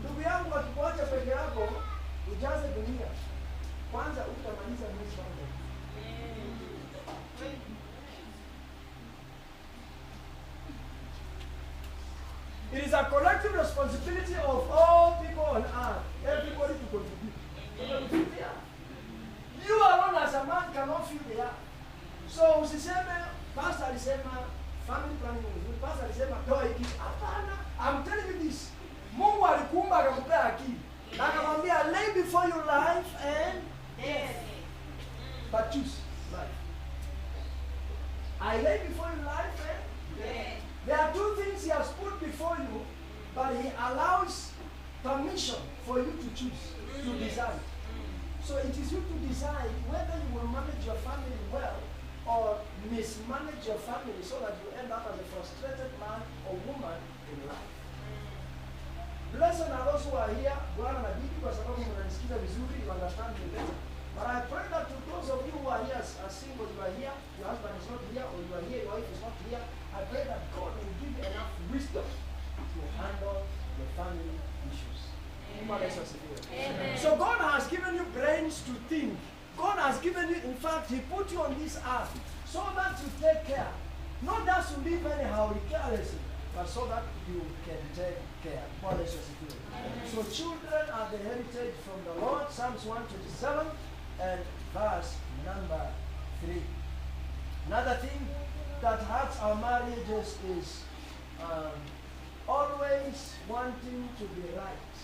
ndugu yangu akikuacha peke yako ujaze dunia kwanza utamaliza mwezi wako. It is a collective responsibility of all people on earth, everybody to contribute. You alone as a man cannot fill the earth. So usiseme pastor alisema family planning is good. Pastor alisema toa hiki. Hapana. I'm telling you this. Mungu alikuumba akakupea akili. Na akamwambia lay before you life and death. But choose life. I lay before you life and death. There are two things he has put before you, but he allows permission for you to choose, to decide. So it is you to decide whether you will manage your family well or mismanage your family so that you end up as a frustrated man or woman in life. Blessed are those who are here, Bwana na bibi, kwa sababu mnanisikiza vizuri, you understand me better. But I pray that to those of you who are here as single, you are here, your husband is not here, or you are here, your wife is not here, I pray that God will give you enough wisdom to handle the family issues. Amen. So God has given you brains to think. God has given you, in fact, He put you on this earth so that you take care. Not just to live anyhow carelessly, but so that you can take care. So children are the heritage from the Lord, Psalms 127, and verse number 3. Another thing that hurts our marriages is always wanting to be right.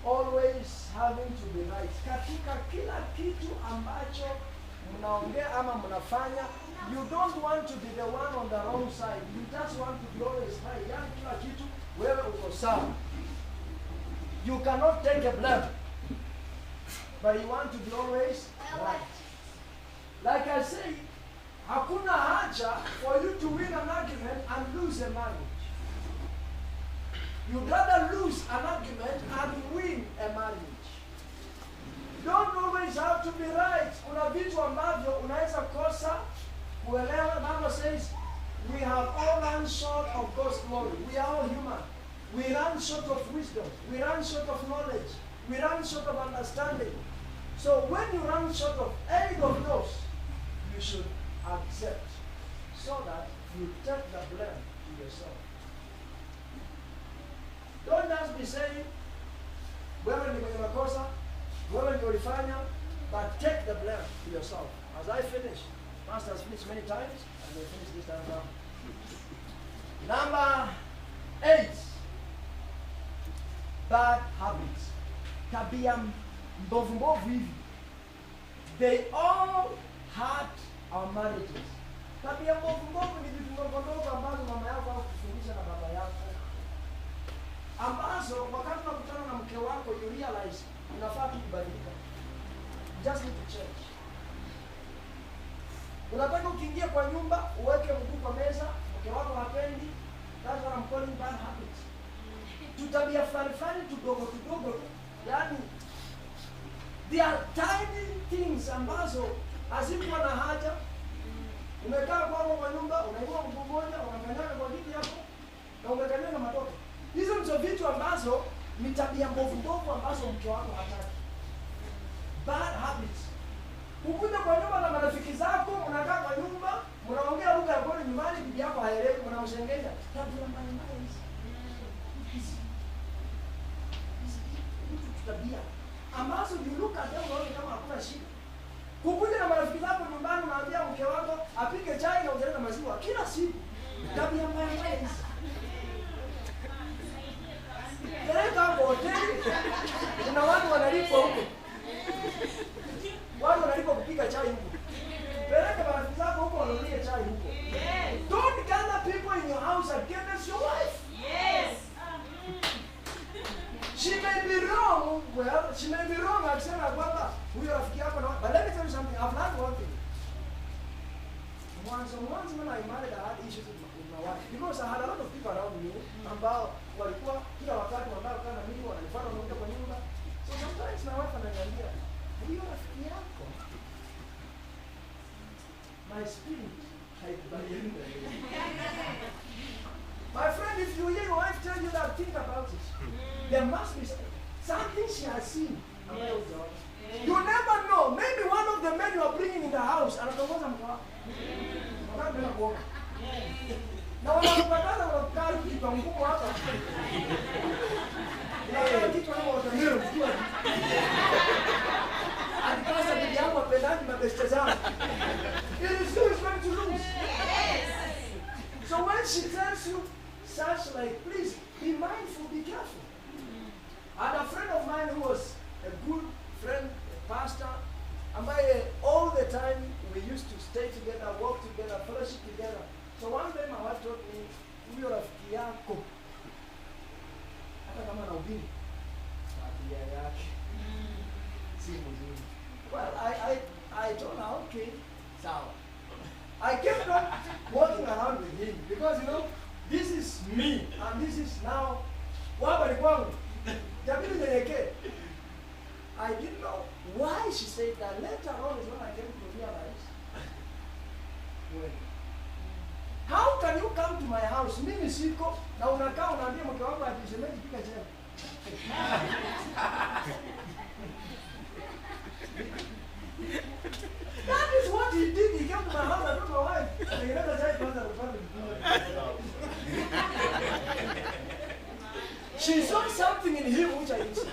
Always having to be right. Katika kila kitu ambacho mnaongea ama mnafanya, you don't want to be the one on the wrong side. You just want to be always right. Yani kila kitu wewe uko sawa. You cannot take a blame, but you want to be always right. Like I say, hakuna haja for you to win an argument and lose a marriage. You'd rather lose an argument and win a marriage. Don't always have to be right. Kuna vitu ambavyo unaweza kosa kuelewa. The Bible says, we have all run short of God's glory. We are all human. We run short of wisdom. We run short of knowledge. We run short of understanding. So when you run short of any of those, you should accept so that you take the blame to yourself. Don't just be saying, wewe ni mwenye makosa, wewe ndio ulifanya, but take the blame to yourself. As I finish, Pastor has finished many times, and we'll finish this time now. Number 8. Bad habits. Tabia mbovu hivi. They all hurt our marriages. Tabia mbovu ni vitu ndogo ambazo mama yako hakufundisha na baba yako, ambazo wakati unakutana na mke wako you realize unafaa tu kubadilika. Just need to change. Unataka ukiingia kwa nyumba uweke mguu kwa meza, mke wako hapendi. That's what I'm calling bad habits. Tutabia fulani tudogo. Yani there are tiny things ambazo hazikuwa na haja. Umekaa kwa nyumba, unainua mguu mmoja, unakanyaga kwa kiti yako na umekanyaga matope. Hizo ndizo vitu ambazo ni tabia mbovu ambazo mke wako hataki. Bad habits. Ukuja kwa nyumba na marafiki zako, unakaa kwa nyumba, mnaongea lugha ya kweli nyumbani, bibi yako haelewi, mnamsengenya. Tabia mbaya hizi. Tabia ambazo you look at them unaona kama hakuna shida. Kukuja na marafiki zako nyumbani, unaambia mke wako apike chai na ugali na maziwa kila siku. Tabia mbaya hizi. Peleka hapo hoteli, kuna watu wanalipwa huko. Watu wanalipwa kupika chai huko. Peleka marafiki zako huko wanunulie chai huko. Don't gather people in your house against your wife. Yes. She may be wrong. Well, she may be wrong. Akisema kwamba huyo rafiki yako na, but let me tell you something. I've learned one thing. Once when I married, I had issues with my wife because I had a lot of people around me ambao walikuwa kila wakati wanakaa na mimi, wananifuata wanakuja kwa nyumba. So sometimes my wife ananiambia, huyo rafiki yako, my spirit haikubaliani. My friend, if you hear your wife tell you that, think about it. There must be something she has seen. You never know. Maybe one of the men you are bringing in the house anatongoza mke wako. Wakati bila kuoga. Na wanapatana wanakaa kitu ngumu hapa. Ila kitu kama watamiro. Akipasa bibi yako apendani mabeste zangu. It is going to lose. So when she tells you such like, please be mindful, be careful. I had a friend of mine who was a good friend, a pastor, ambaye all the time we used to stay together, walk together, fellowship together. So one day my wife told me, huyo rafiki yako, hata kama anahubiri, tabia yake si mzuri. Well, I told her, okay, sawa. I kept on walking around with him because, you know, this is me and this is now wapa ni kwangu. Jabili nyenyekee. I didn't know why she said that. Later on is when I came to realize. When? How can you come to my house? Mimi siko na unakaa unaambia mke wangu atisemeni pika chai. That is what he did. He came to my house and told my wife, "Tengeneza chai kwanza upande mkuu." She saw something in him which I didn't see.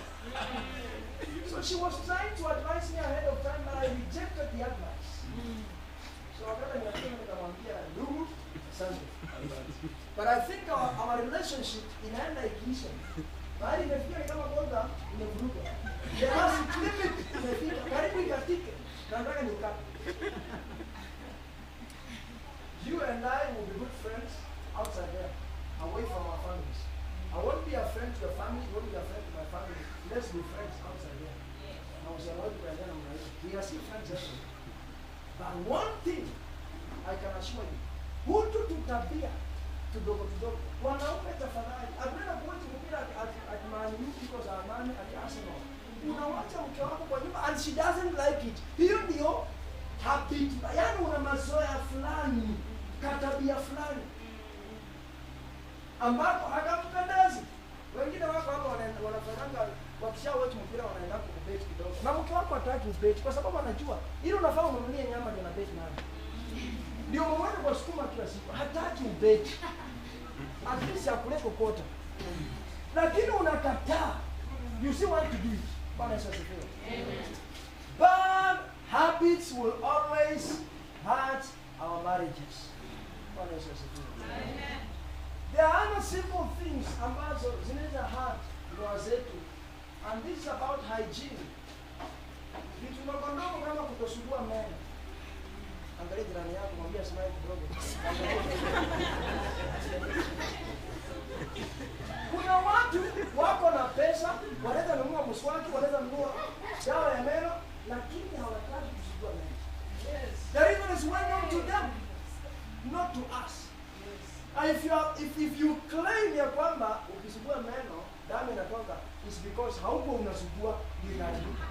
So she was trying to advise me ahead of time. relationship inaenda ikiisha. Bali imefika kama kwanza imevuruga. The last limit imefika. Karibu ikatike. Nataka nikate. You and I will be good friends outside there, away from our families. I won't be a friend to your family, you won't be a friend to my family. Let's be friends outside there. I was allowed to be we are still friends everywhere. But one thing I can assure you, hutu tutabia kidogo kidogo. Wanaume tafadhali, hakuna kuwacha mpira at Man U because Amani at Arsenal. Unawacha mke wako kwa nyumba and she doesn't like it. Hiyo ndio habit. Yaani una mazoea fulani, katabia fulani ambapo hakampendezi. Wengine wako hapo wanafanyanga wakishawacha mpira wanaenda kubet kidogo. Na mke wako hataki ubet kwa sababu anajua ili unafaa umnunulie nyama ndio na bet nayo. Ndio mmoja kwa sukuma kila siku. Hataki ubet. At least akule kokota. Lakini unakataa. You still want to do it. Bwana Yesu asifiwe. Amen. Bad habits will always hurt our marriages. Bwana Yesu asifiwe. Amen. There are other simple things ambazo zinaweza hurt ndoa zetu. And this is about hygiene. Vitu ndogo kama kutosugua meno. Angalia jirani yako mwambie smile kidogo. Kuna watu wako na pesa, wanaweza nunua mswaki, wanaweza nunua dawa ya meno, lakini hawataki kusugua meno. Yes. The reason is well known to them, not to us. If you claim ya kwamba ukisugua meno damu inatoka, it's because hauko unasugua inaharibika.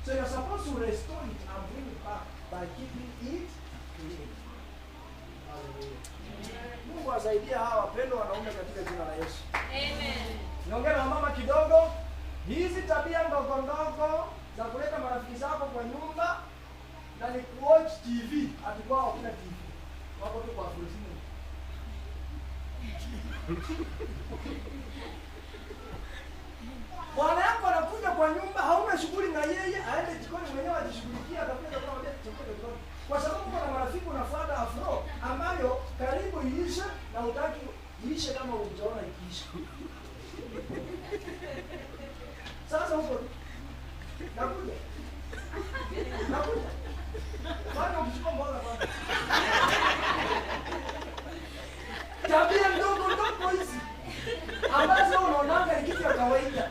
So you're supposed to restore it and bring it back by keeping it clean. Hallelujah. Mungu asaidie hawa wapendwa wanaume katika jina la Yesu. Amen. Niongea na mama kidogo. Hizi tabia ndogo ndogo za kuleta marafiki zako kwa nyumba na ni kuwatch TV, atakuwa hakuna TV. Wako tu kwa fruzini. Bwana yako anakuja kwa nyumba, hauna shughuli na yeye, aende jikoni mwenyewe ajishughulikie, atakuja kwa mbele chakula jikoni. Kwa sababu kuna marafiki unafuata afro ambayo karibu iishe na utaki iishe kama ujaona ikiisha. Sasa huko nakuja. Bwana ukichukua mboga kwanza. Tabia ndogo hizi ambazo unaonanga ni kitu ya kawaida.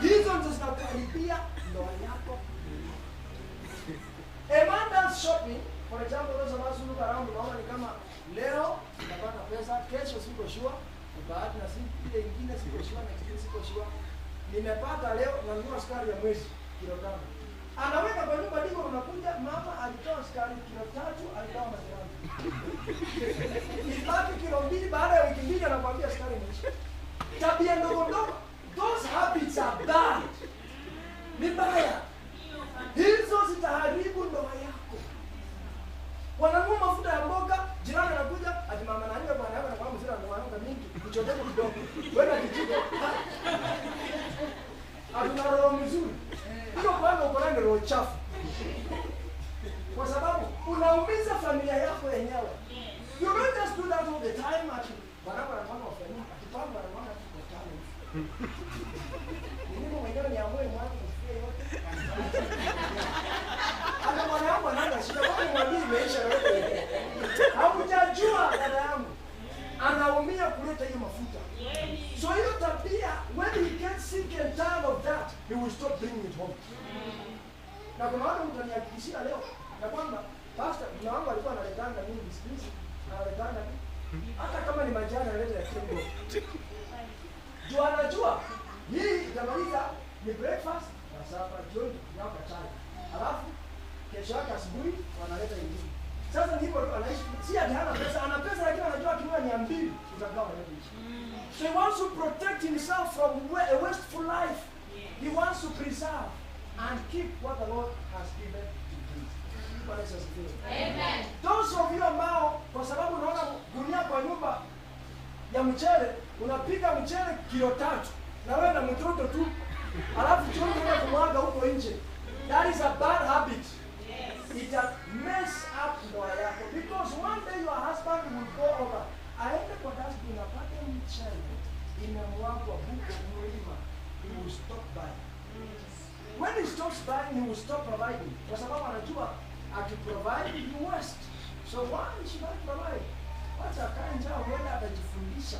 Hizo ndizo zinakuharibia ndoa yako. A man does shopping, for example, those of us who look around, unaona ni kama leo napata pesa, kesho siko sure, baada na siku ile nyingine siko sure, na kitu siko sure. Nimepata leo nanunua sukari ya mwezi kilo 5. Anaweka kwa nyumba ndiko unakuja, mama alitoa sukari kilo 3, alitoa majani. Ibaki kilo 2, baada ya wiki 2 anakuambia sukari imeisha. Tabia ndogo, those habits are bad. Ni mbaya. Hizo zitaharibu ndoa yako. Wananunua mafuta ya mboga, jirani anakuja, ati mama ananipa bwana yako na kwa mzira ndoa yangu mingi, kichoteko kidogo. Wewe kijiko. Hatuna roho mzuri. Hiyo kwanza uko na roho chafu. Kwa sababu unaumiza familia yako yenyewe. You don't just do that all the time ati bwana anakuwa wafanyia, ati bwana anakuwa kutana. Mimi mwenyewe ni amwe mwanzo kufikia yote. Ana bwana yangu anaanza shida kwa mwambie imeisha yote. Haujajua dada yangu. Anaumia kuleta hiyo mafuta. So hiyo tabia, when he gets sick and tired of that, he will stop bringing it home. Na kuna watu mtanihakikishia leo na kwamba pastor kuna wangu alikuwa analetanga mimi biscuits, analetanga hata kama ni majani analeta ya kimbo. Jua anajua hii itamaliza ni breakfast na supper jioni na chai. Alafu kesho yake asubuhi wanaleta ingine. Sasa ndipo anaishi si ati hana pesa, ana pesa lakini anajua kinywa ni 200 utagawa yote hizo. So he wants to protect himself from a wasteful life. He wants to preserve and keep what the Lord has given to him. Amen. Those of you ambao kwa sababu unaona gunia kwa nyumba ya mchele, unapika mchele kilo 3 na wewe na mtoto tu. Alafu jioni unaenda kumwaga huko nje. That is a bad habit. It will mess up ndoa yako because one day your husband will go over. Aende kwa dustbin apate mchele. buying, he will stop providing. Kwa sababu anajua akiprovide you waste. So why should I provide? Wacha akae njaa, huenda atajifundisha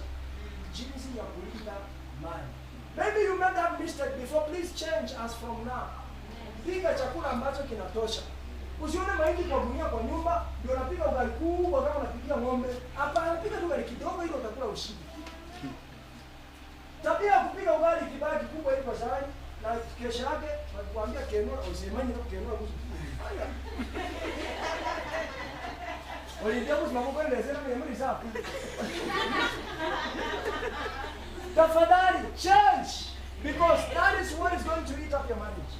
jinsi ya kulinda mali. Maybe you made that mistake before. Please change as from now. Piga chakula ambacho kinatosha. Usione mahindi kwa gunia kwa nyumba, ndio unapika ugali kubwa kama unapikia ng'ombe. Hapana, pika tu ugali kidogo ili utakula ushibe. Tabia ya kupika ugali kibaki kubwa ili kwa sahani na kesho yake nakwambia kenua usimanye kwa kenua kuhusu. Haya. Olindia kusimama kwa ile sema ni mwili safi. Tafadhali change, because that is what is going to eat up your marriage.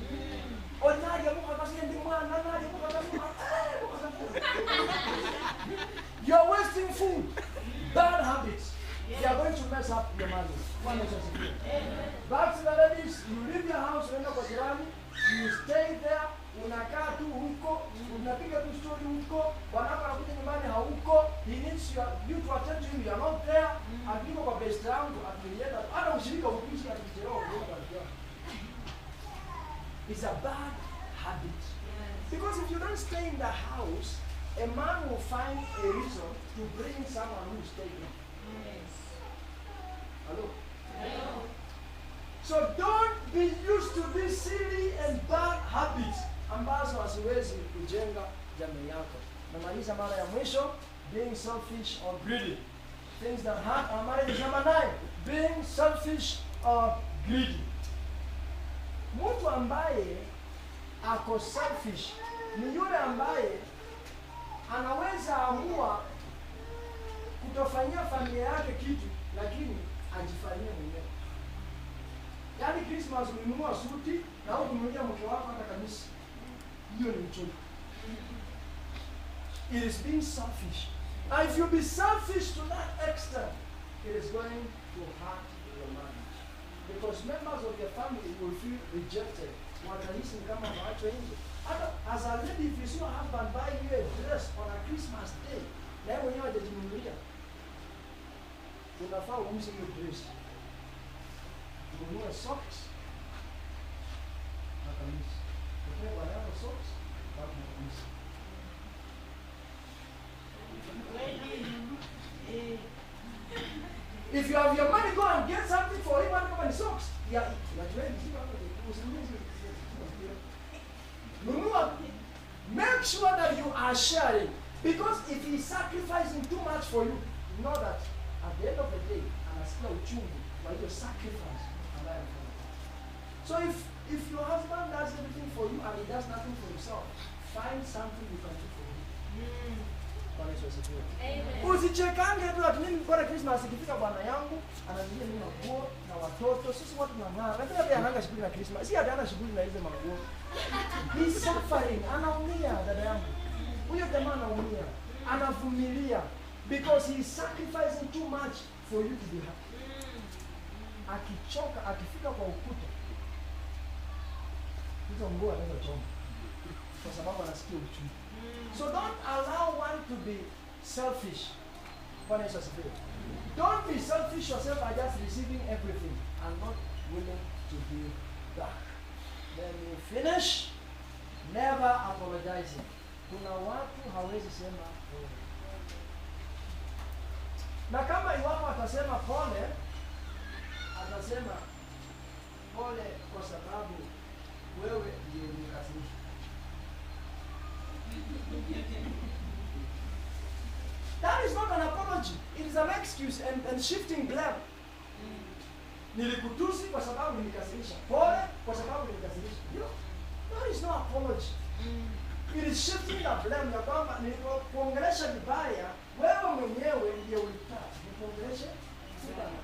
You are wasting food. Bad habits. They are going to mess up your marriage. Back to the ladies, you leave your house, unaenda kwa jirani, you stay there, unakaa tu huko, unapiga tu story huko, wanako anakuja nyumbani hauko, he needs you to attend to him, you are not there, akiko kwa best yangu, akilienda, hata ushirika ukiishi na kichelewa, it's a bad habit. Because if you don't stay in the house, a man will find a reason to bring someone who stay there. Hello? Hello? So don't be used to these silly and bad habits ambazo haziwezi kujenga jamii yako. Namaliza mara ya mwisho, being selfish or greedy. Things that hurt our marriage. Number 9, being selfish or greedy. Mtu ambaye ako selfish ni yule ambaye anaweza amua kutofanyia familia yake kitu lakini ajifanyie mwenyewe. Yaani Christmas ulinunua suti na ukumnunulia mke wako hata kanisa. Hiyo ni mchoyo. It is being selfish. And if you be selfish to that extent, it is going to hurt your marriage. Because members of your family will feel rejected. Watahisi kama waachwe nje. Hata as a lady, if you see your husband buying you a dress on a Christmas day, na yeye mwenyewe hajajinunulia, unafaa uuze hiyo dress. Ununue socks na kamisi. Ukiwa bwana socks na kamisi. If you have your money, go and get something for him and come and socks. Yeah, make sure that you are sharing. Because if he is sacrificing too much for you, know that at the end of the day, anasikia uchungu wa hiyo sacrifice ambayo anafanya. So if your husband does everything for you and he does nothing for himself, find something you can do for him. Usichekange tu ati mimi kwa Christmas ikifika bwana yangu ananiambia mimi nguo na watoto, sisi watu tunang'ara. Lakini hata ananga shughuli na Christmas. Si hata ana shughuli na hizo manguo. He's suffering, anaumia dada yangu. Huyo jamaa anaumia, anavumilia because he is sacrificing too much for you to be happy. Akichoka, akifika kwa ukuta, hizo nguo anaweza choma kwa sababu anasikia uchungu. So don't allow one to be selfish. Don't be selfish yourself by just receiving everything and not willing to give back. Then you finish, never apologizing. Kuna watu hawezi sema pole. Na kama iwapo atasema pole, atasema pole kwa sababu wewe ndiye ulikasirisha. That is not an apology. It is an excuse and shifting blame. Nilikutusi kwa sababu nilikasirisha. Pole kwa sababu nilikasirisha. That is no apology. It is shifting the blame. Ya kwamba nilikuongelesha vibaya, wewe mwenyewe ndiye ulitaka. Nikuongeleshe vibaya.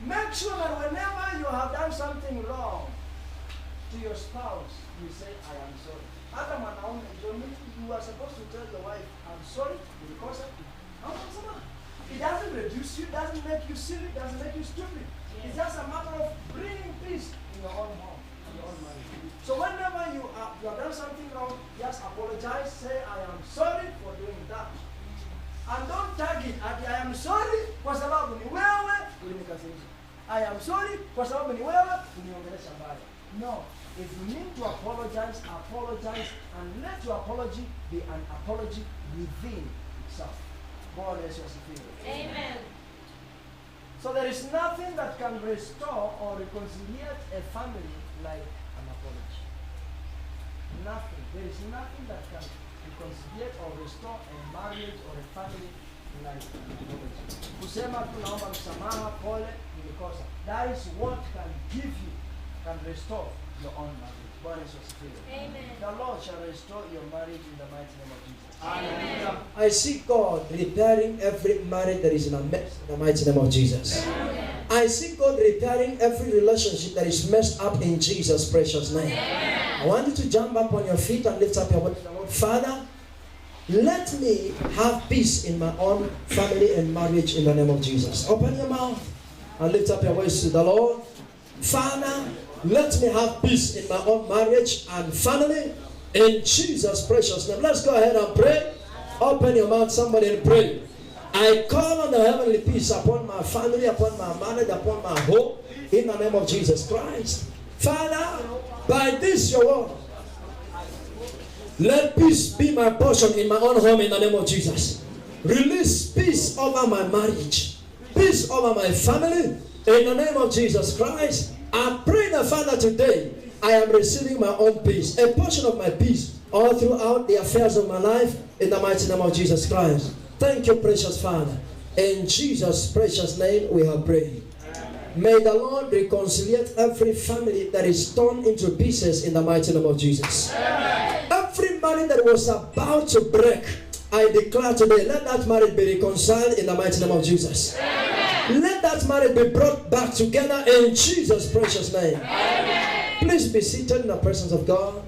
Make sure that whenever you have done something wrong to your spouse, you say, I am sorry. Hata mwanaume, you are supposed to tell your wife, I'm sorry because of it. It doesn't reduce you, doesn't make you silly, doesn't make you stupid. Yes. It's just a matter of bringing peace in your own home, in your own marriage. So whenever you have done something wrong, just apologize, say, I am sorry for doing that. And don't tag it at I am sorry kwa sababu ni wewe ulinikasirisha. I am sorry kwa sababu ni wewe uliongelesha mbaya. No. If you need to apologize, apologize, and let your apology be an apology within itself. God bless you. Amen. So there is nothing that can restore or reconcile a family like an apology. Nothing. There is nothing that can reconcile or restore a marriage or a family like an apology. Kusema tu naomba msamaha, pole, nilikosa. That is what can give you, can restore your own marriage. God is your spirit. Amen. The Lord shall restore your marriage in the mighty name of Jesus. Amen. I see God repairing every marriage that is in a mess in the mighty name of Jesus. Amen. I see God repairing every relationship that is messed up in Jesus' precious name. Amen. I want you to jump up on your feet and lift up your voice. Father, let me have peace in my own family and marriage in the name of Jesus. Open your mouth and lift up your voice to the Lord. Father, let me have peace in my own marriage and family in Jesus' precious name. Let's go ahead and pray. Open your mouth, somebody, and pray. I call on the heavenly peace upon my family, upon my marriage, upon my home, in the name of Jesus Christ. Father, by this your word, let peace be my portion in my own home in the name of Jesus. Release peace over my marriage, peace over my family, in the name of Jesus Christ. I pray that, Father, today I am receiving my own peace, a portion of my peace, all throughout the affairs of my life, in the mighty name of Jesus Christ. Thank you, precious Father. In Jesus' precious name we have prayed. May the Lord reconcile every family that is torn into pieces in the mighty name of Jesus. Every marriage that was about to break, I declare today, let that marriage be reconciled in the mighty name of Jesus. Let that marriage be brought back together in Jesus' precious name. Please be seated in the presence of God.